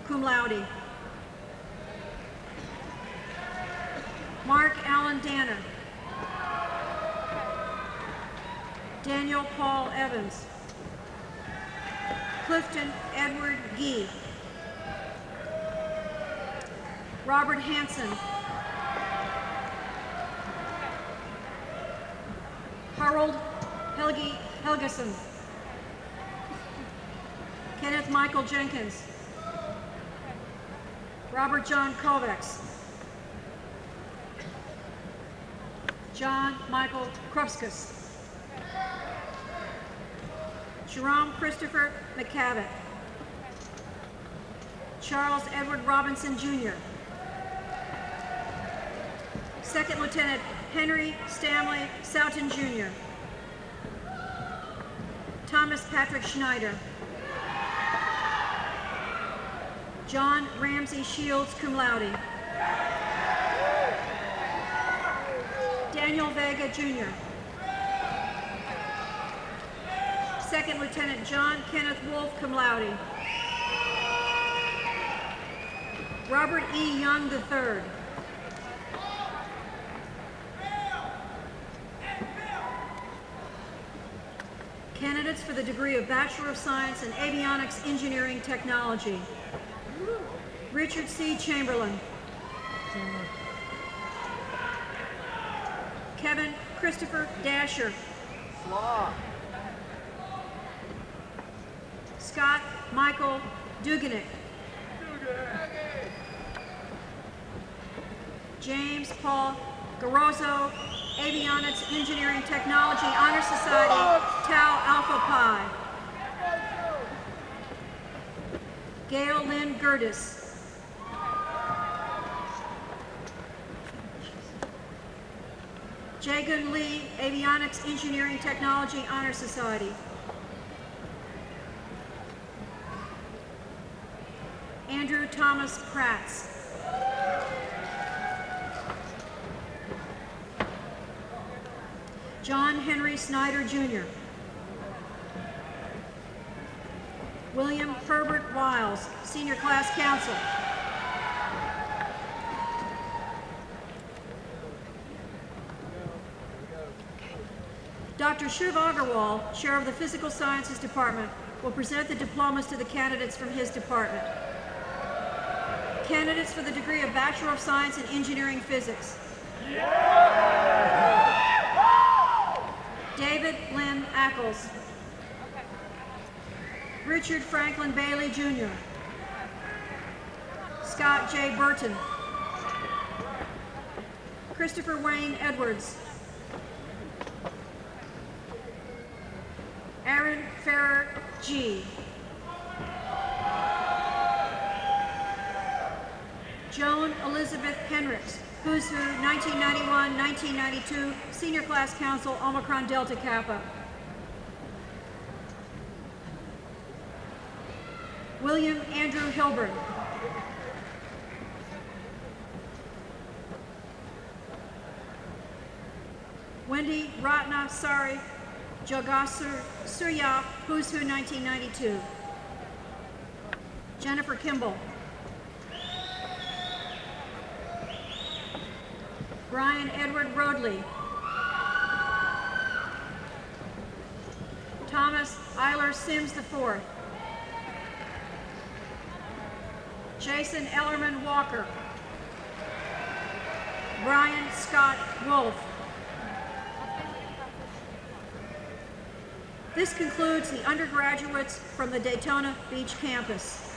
cum laude. Mark Allen Danner. Daniel Paul Evans. Clifton Edward Gee. Robert Hanson. Harold Helgeson. Kenneth Michael Jenkins. Robert John Kovacs. John Michael Krupskis. Jerome Christopher McCavitt. Charles Edward Robinson, Jr. Second Lieutenant Henry Stanley Soughton, Jr. Thomas Patrick Schneider. John Ramsey Shields, cum laude. Daniel Vega, Jr. Second Lieutenant John Kenneth Wolf, cum laude. Robert E. Young, III. Candidates for the degree of Bachelor of Science in Avionics Engineering Technology. Richard C. Chamberlain. Kevin Christopher Dasher. Scott Michael Duganick. James Paul Garozzo, Avionics Engineering Technology Honor Society, Tau Alpha Pi. Gail Lynn Gertis. Jagun Lee, Avionics Engineering Technology Honor Society. Andrew Thomas Pratz. John Henry Snyder, Jr. William Herbert Wiles, Senior Class Counsel. Dr. Shiv Agarwal, Chair of the Physical Sciences Department, will present the diplomas to the candidates from his department. Candidates for the degree of Bachelor of Science in Engineering Physics. David Lynn Ackles. Richard Franklin Bailey, Jr. Scott J. Burton. Christopher Wayne Edwards. Aaron Farrer, G. Joan Elizabeth Henricks, Who's Who, 1991-1992, Senior Class Counsel, Omicron Delta Kappa. William Andrew Hilburn. Wendy Ratna Sari Jogasur Surya, Who's Who, 1992. Jennifer Kimball. Brian Edward Rodley. Thomas Eiler Sims IV. Jason Ellerman Walker. Brian Scott Wolf. This concludes the undergraduates from the Daytona Beach campus.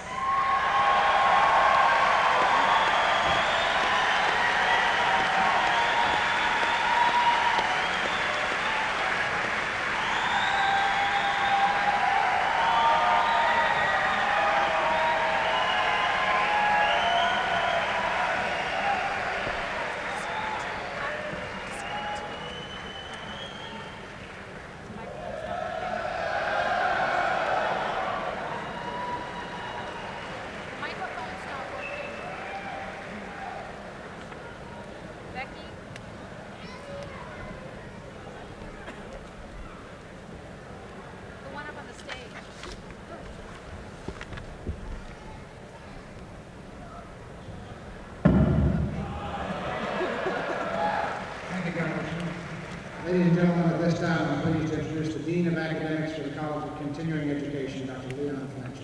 Ladies and gentlemen, at this time, I'm pleased to introduce the Dean of Academics for the College of Continuing Education, Dr. Leon Fletcher.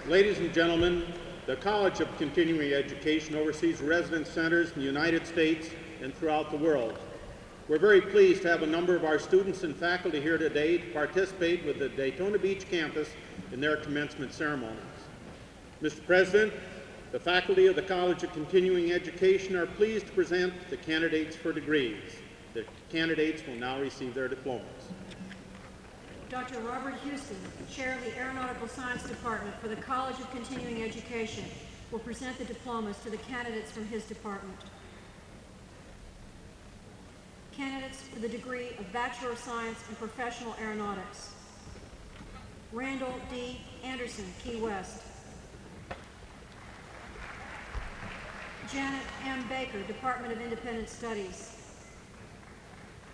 Ladies and gentlemen, the College of Continuing Education oversees residence centers in the United States and throughout the world. We're very pleased to have a number of our students and faculty here today to participate with the Daytona Beach campus in their commencement ceremonies. Mr. President, The faculty of the College of Continuing Education are pleased to present the candidates for degrees. The candidates will now receive their diplomas. Dr. Robert Houston, Chair of the Aeronautical Science Department for the College of Continuing Education, will present the diplomas to the candidates from his department. Candidates for the degree of Bachelor of Science in Professional Aeronautics. Randall D. Anderson, Key West. Janet M. Baker, Department of Independent Studies.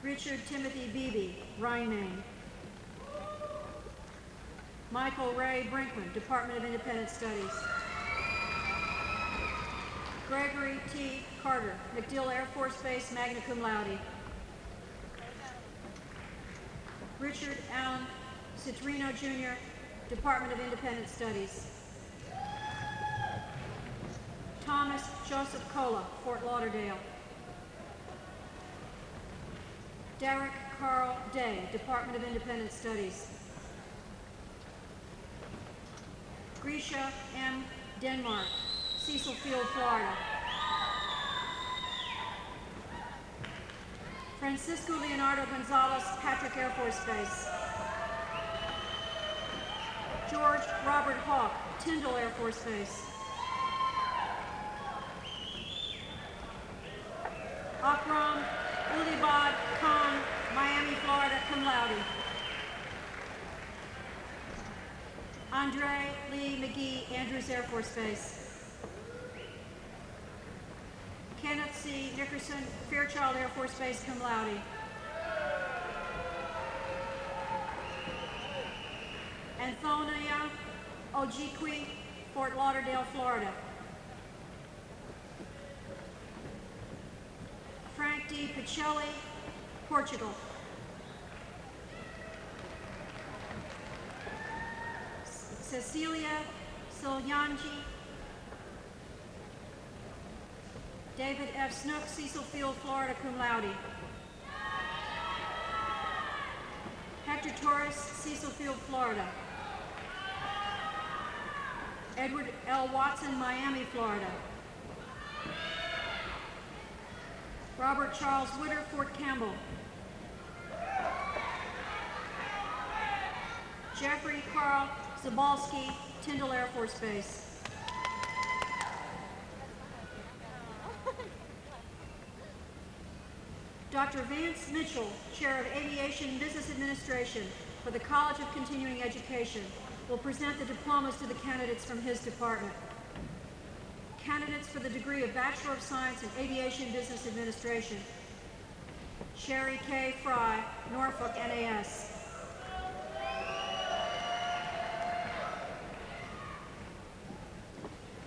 Richard Timothy Beebe, Rhine, Maine. Michael Ray Brinkman, Department of Independent Studies. Gregory T. Carter, MacDill Air Force Base, magna cum laude. Richard Allen Citrino, Jr., Department of Independent Studies. Thomas Joseph Cola, Fort Lauderdale. Derek Carl Day, Department of Independent Studies. Grisha M. Denmark, Cecil Field, Florida. Francisco Leonardo Gonzalez, Patrick Air Force Base. George Robert Hawk, Tyndall Air Force Base. Akram Ulibad Khan, Miami, Florida, cum laude. Andre Lee McGee, Andrews Air Force Base. Kenneth C. Nickerson, Fairchild Air Force Base, cum laude. Antonia Ojikwe, Fort Lauderdale, Florida. Frank D. Pacelli, Portugal. Cecilia Silyanji. David F. Snook, Cecil Field, Florida, cum laude. Hector Torres, Cecil Field, Florida. Edward L. Watson, Miami, Florida. Robert Charles Witter, Fort Campbell. Jeffrey Carl Zabalski, Tyndall Air Force Base. Dr. Vance Mitchell, Chair of Aviation Business Administration for the College of Continuing Education, will present the diplomas to the candidates from his department. Candidates for the degree of Bachelor of Science in Aviation Business Administration. Sherry K. Fry, Norfolk, NAS.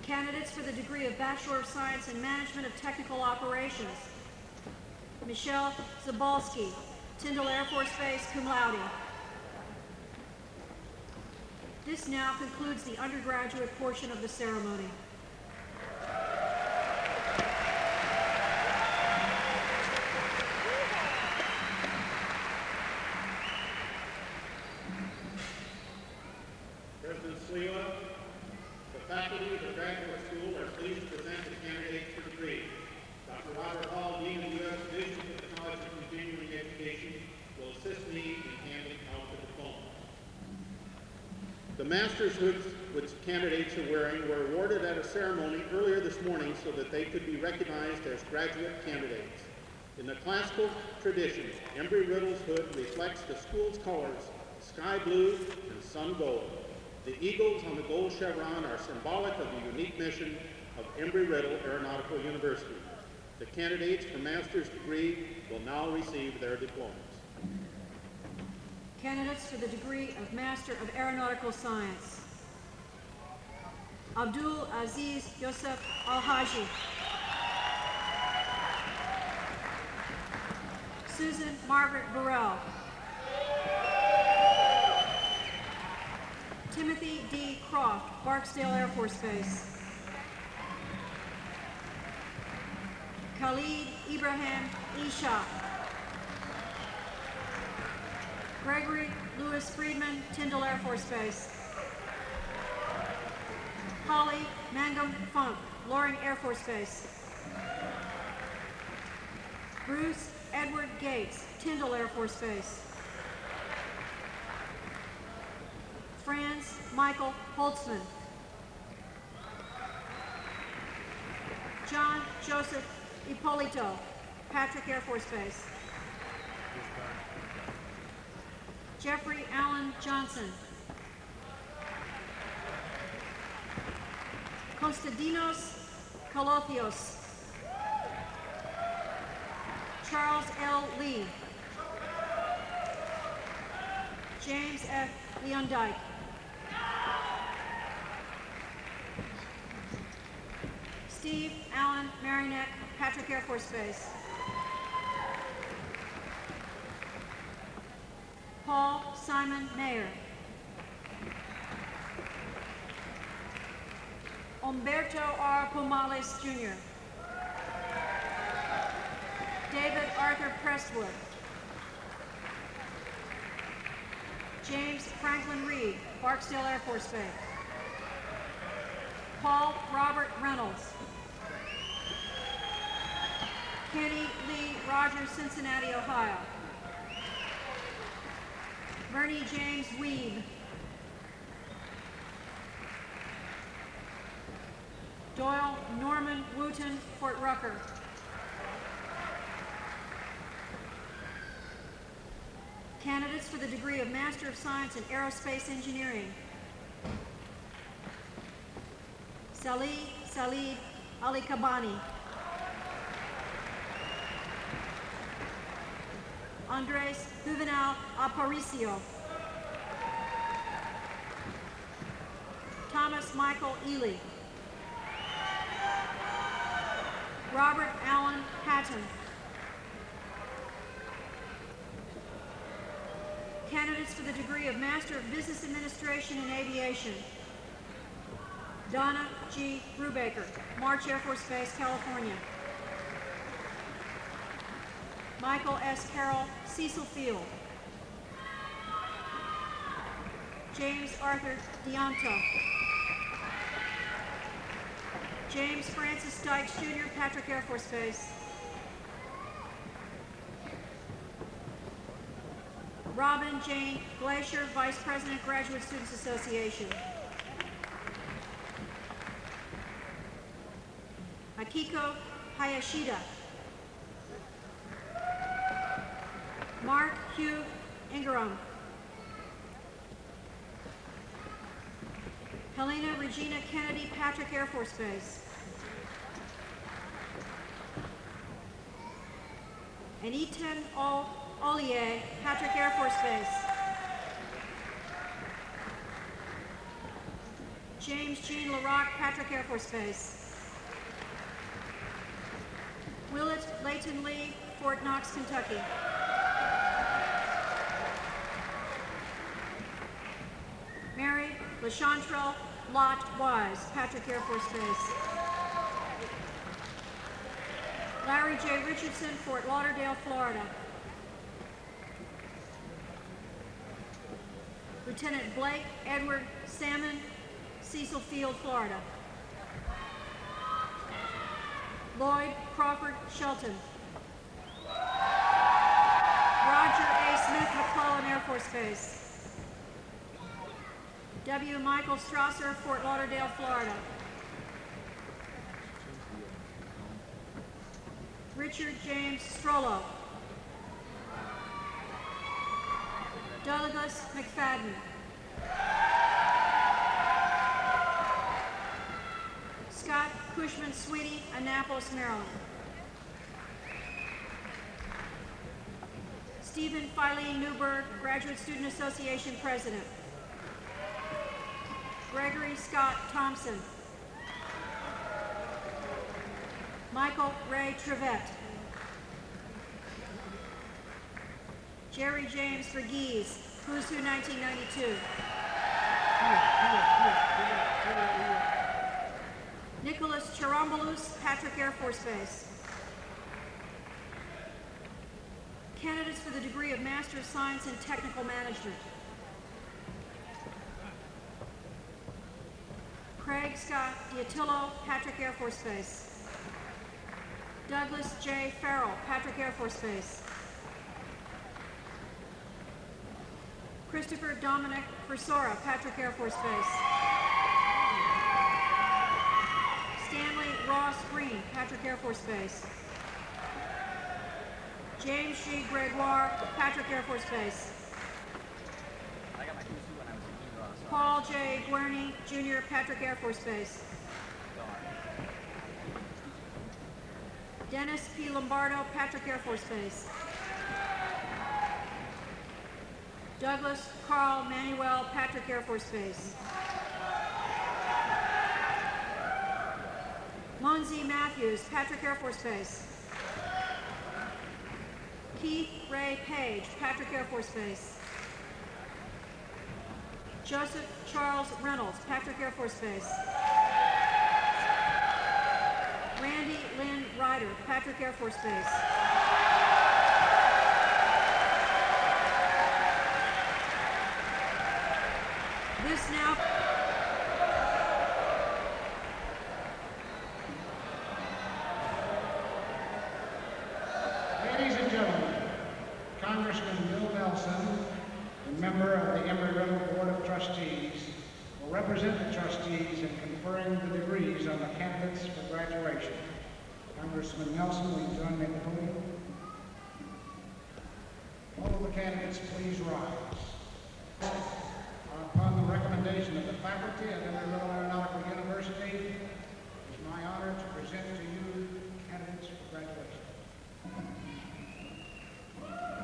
Candidates for the degree of Bachelor of Science in Management of Technical Operations. Michelle Zabalski, Tyndall Air Force Base, cum laude. This now concludes the undergraduate portion of the ceremony. President Sliwa, the faculty of the graduate school are pleased to present the candidates for degree. Dr. Robert Hall, Dean of the U.S. Division for the College of Continuing Education, will assist me in handing out the diploma. The master's hoods which candidates are wearing were awarded at a ceremony earlier this morning so that they could be recognized as graduate candidates. In the classical tradition, Embry-Riddle's hood reflects the school's colors, sky blue and sun gold. The eagles on the gold chevron are symbolic of the unique mission of Embry-Riddle Aeronautical University. The candidates for master's degree will now receive their diplomas. Candidates for the degree of Master of Aeronautical Science. Abdul Aziz Yosef Al-Haji. Susan Margaret Burrell. Timothy D. Croft, Barksdale Air Force Base. Khalid Ibrahim Isha. Gregory Lewis Friedman, Tyndall Air Force Base. Holly Mangum Funk, Loring Air Force Base. Bruce Edward Gates, Tyndall Air Force Base. Franz Michael Holtzman. John Joseph Ippolito, Patrick Air Force Base. Jeffrey Allen Johnson. Konstantinos Kolothios. Charles L. Lee. James F. Leondike. Steve Allen Marinek, Patrick Air Force Base. Paul Simon Mayer. Umberto R. Pomales, Jr. David Arthur Prestwood. James Franklin Reed, Barksdale Air Force Base. Paul Robert Reynolds. Kenny Lee Rogers, Cincinnati, Ohio. Bernie James Weeb. Doyle Norman Wooten, Fort Rucker. Candidates for the degree of Master of Science in Aerospace Engineering. Salid Ali Kabani. Andres Juvenal Aparicio. Thomas Michael Ely. Robert Allen Patton. Candidates for the degree of Master of Business Administration in Aviation. Donna G. Brubaker, March Air Force Base, California. Michael S. Carroll, Cecil Field. James Arthur Dianto. James Francis Dykes, Jr., Patrick Air Force Base. Robin Jane Glacier, Vice President, Graduate Students Association. Akiko Hayashida. Mark Hugh Ingram. Helena Regina Kennedy, Patrick Air Force Base. And Eten Ollier, Patrick Air Force Base. James Jean LaRocque, Patrick Air Force Base. Willett Layton Lee, Fort Knox, Kentucky. Mary LaChantrell Lott Wise, Patrick Air Force Base. Larry J. Richardson, Fort Lauderdale, Florida. Lieutenant Blake Edward Salmon, Cecil Field, Florida. Lloyd Crawford Shelton. Roger A. Smith, McClellan Air Force Base. W. Michael Strasser, Fort Lauderdale, Florida. Richard James Strollo. Douglas McFadden. Scott Cushman Sweetie, Annapolis, Maryland. Stephen Filene Newberg, Graduate Student Association President. Gregory Scott Thompson. Michael Ray Trevette. Jerry James Verghese, Who's Who 1992. Nicholas Charombalous, Patrick Air Force Base. Candidates for the degree of Master of Science in Technical Management. Craig Scott Diotillo, Patrick Air Force Base. Douglas J. Farrell, Patrick Air Force Base. Christopher Dominic Versora, Patrick Air Force Base. Stanley Ross Green, Patrick Air Force Base. James G. Gregoire, Patrick Air Force Base. Paul J. Guerney, Jr., Patrick Air Force Base. Dennis P. Lombardo, Patrick Air Force Base. Douglas Carl Manuel, Patrick Air Force Base. Munzie Matthews, Patrick Air Force Base. Keith Ray Page, Patrick Air Force Base. Joseph Charles Reynolds, Patrick Air Force Base. Randy Lynn Ryder, Patrick Air Force Base. This now... Ladies and gentlemen, Congressman Bill Nelson, a member of the Embry-Riddle Board of Trustees, will represent the trustees in conferring the degrees on the candidates for graduation. Congressman Nelson, will you join me at the podium? All of the candidates, please rise. Upon the recommendation of the faculty of Embry-Riddle Aeronautical University, it is my honor to present to you candidates for graduation.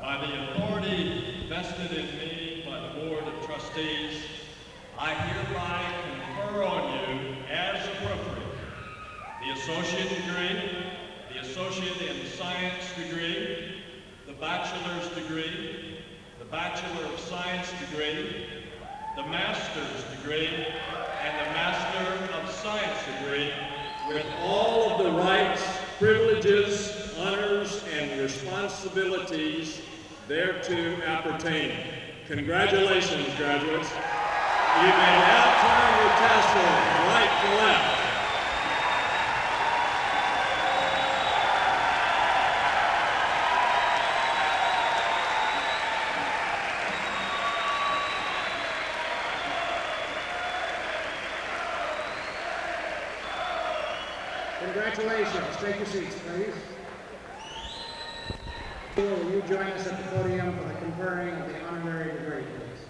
By the authority vested in me by the Board of Trustees, I hereby confer on you, as appropriate, the associate degree, the associate in science degree, the bachelor's degree, the Bachelor of Science degree, the master's degree, and the Master of Science degree, with all of the rights, privileges, honors, and responsibilities thereto appertaining. Congratulations, graduates. You may now turn your tassel right to left. Congratulations. Take your seats, please. Will you join us at the podium for the conferring of the honorary degree, please?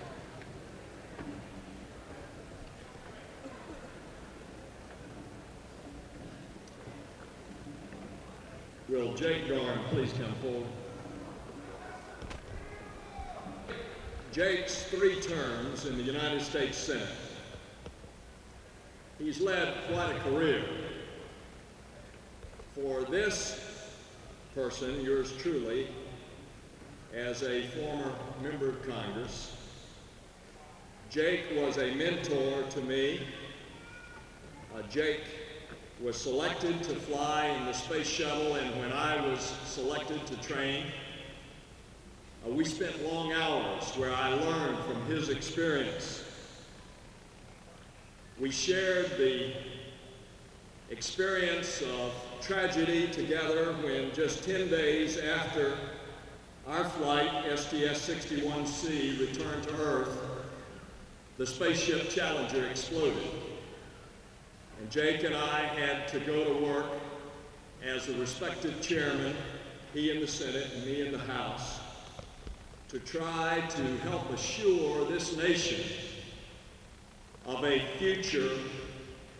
Will Jake Dorn please come forward? Jake's 3 terms in the United States Senate. He's led quite a career. For this person, yours truly, as a former member of Congress, Jake was a mentor to me. Jake was selected to fly in the space shuttle, and when I was selected to train, we spent long hours where I learned from his experience. We shared the experience of tragedy together when just 10 days after our flight, STS-61C, returned to Earth, the spaceship Challenger exploded. And Jake and I had to go to work as the respective chairman, he in the Senate and me in the House, to try to help assure this nation of a future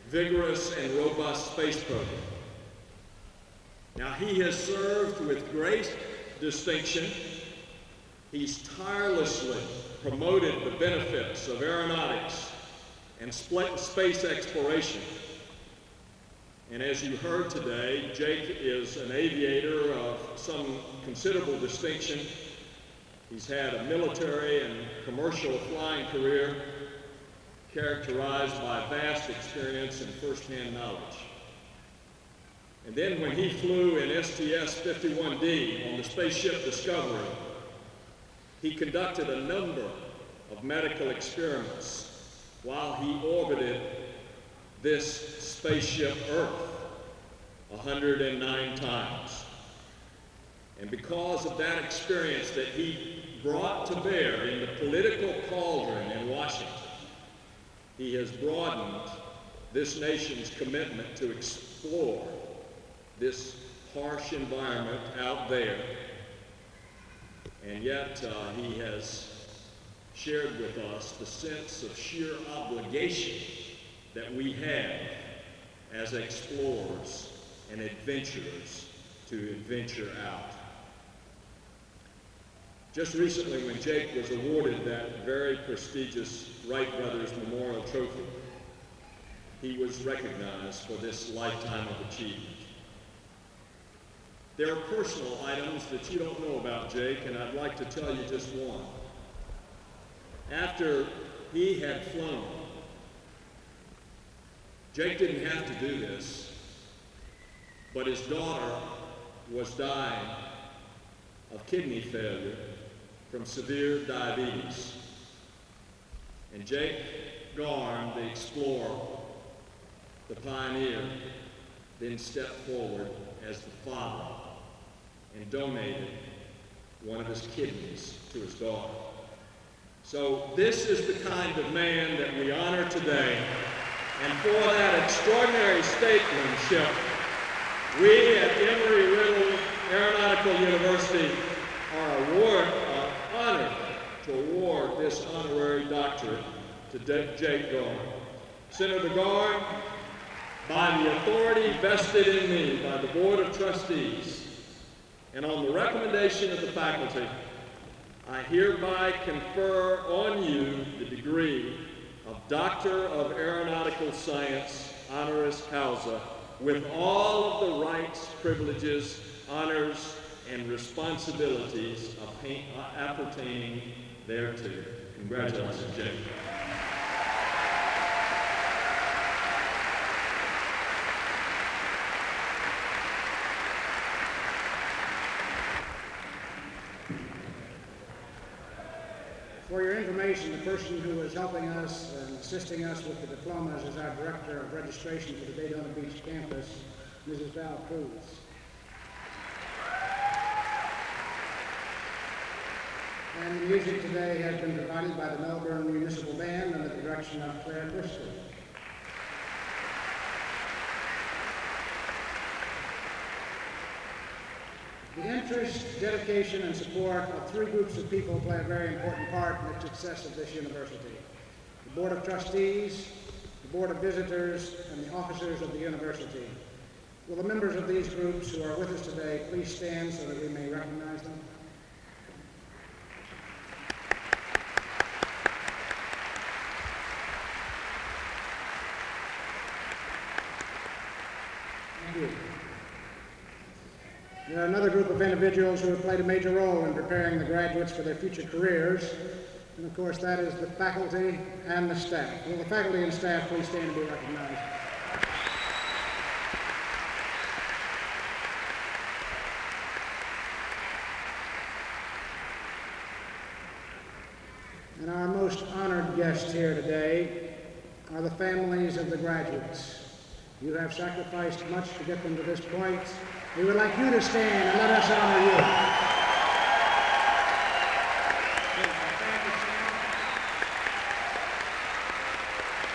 vigorous and robust space program. Now, he has served with great distinction. He's tirelessly promoted the benefits of aeronautics and space exploration. And as you heard today, Jake is an aviator of some considerable distinction. He's had a military and commercial flying career characterized by vast experience and firsthand knowledge. And then when he flew in STS-51D on the spaceship Discovery, he conducted a number of medical experiments while he orbited this spaceship Earth 109 times. And because of that experience that he brought to bear in the political cauldron in Washington, he has broadened this nation's commitment to explore this harsh environment out there. And yet he has shared with us the sense of sheer obligation that we have as explorers and adventurers to adventure out. Just recently, when Jake was awarded that very prestigious Wright Brothers Memorial Trophy, he was recognized for this lifetime of achievement. There are personal items that you don't know about Jake, and I'd like to tell you just one. After he had flown, Jake didn't have to do this, but his daughter was dying of kidney failure from severe diabetes. And Jake Garn, the explorer, the pioneer, then stepped forward as the father and donated one of his kidneys to his daughter. So this is the kind of man that we honor today, and for that extraordinary statesmanship, we at Emory-Riddle Aeronautical University are honored to award this honorary doctorate to Jake Garn. Senator Garn, by the authority vested in me by the Board of Trustees, and on the recommendation of the faculty, I hereby confer on you the degree of Doctor of Aeronautical Science, honoris causa, with all of the rights, privileges, honors, and responsibilities appertaining thereto. Congratulations, Jake. For your information, the person who is helping us and assisting us with the diplomas is our Director of Registration for the Daytona Beach campus, Mrs. Val Cruz. And the music today has been provided by the Melbourne Municipal Band under the direction of Claire Bristol. The interest, dedication, and support of three groups of people play a very important part in the success of this university: the Board of Trustees, the Board of Visitors, and the officers of the university. Will the members of these groups who are with us today please stand so that we may recognize them? Thank you. There are another group of individuals who have played a major role in preparing the graduates for their future careers, and of course that is the faculty and the staff. Will the faculty and staff please stand and be recognized? And our most honored guests here today are the families of the graduates. You have sacrificed much to get them to this point. We would like you to stand and let us honor you.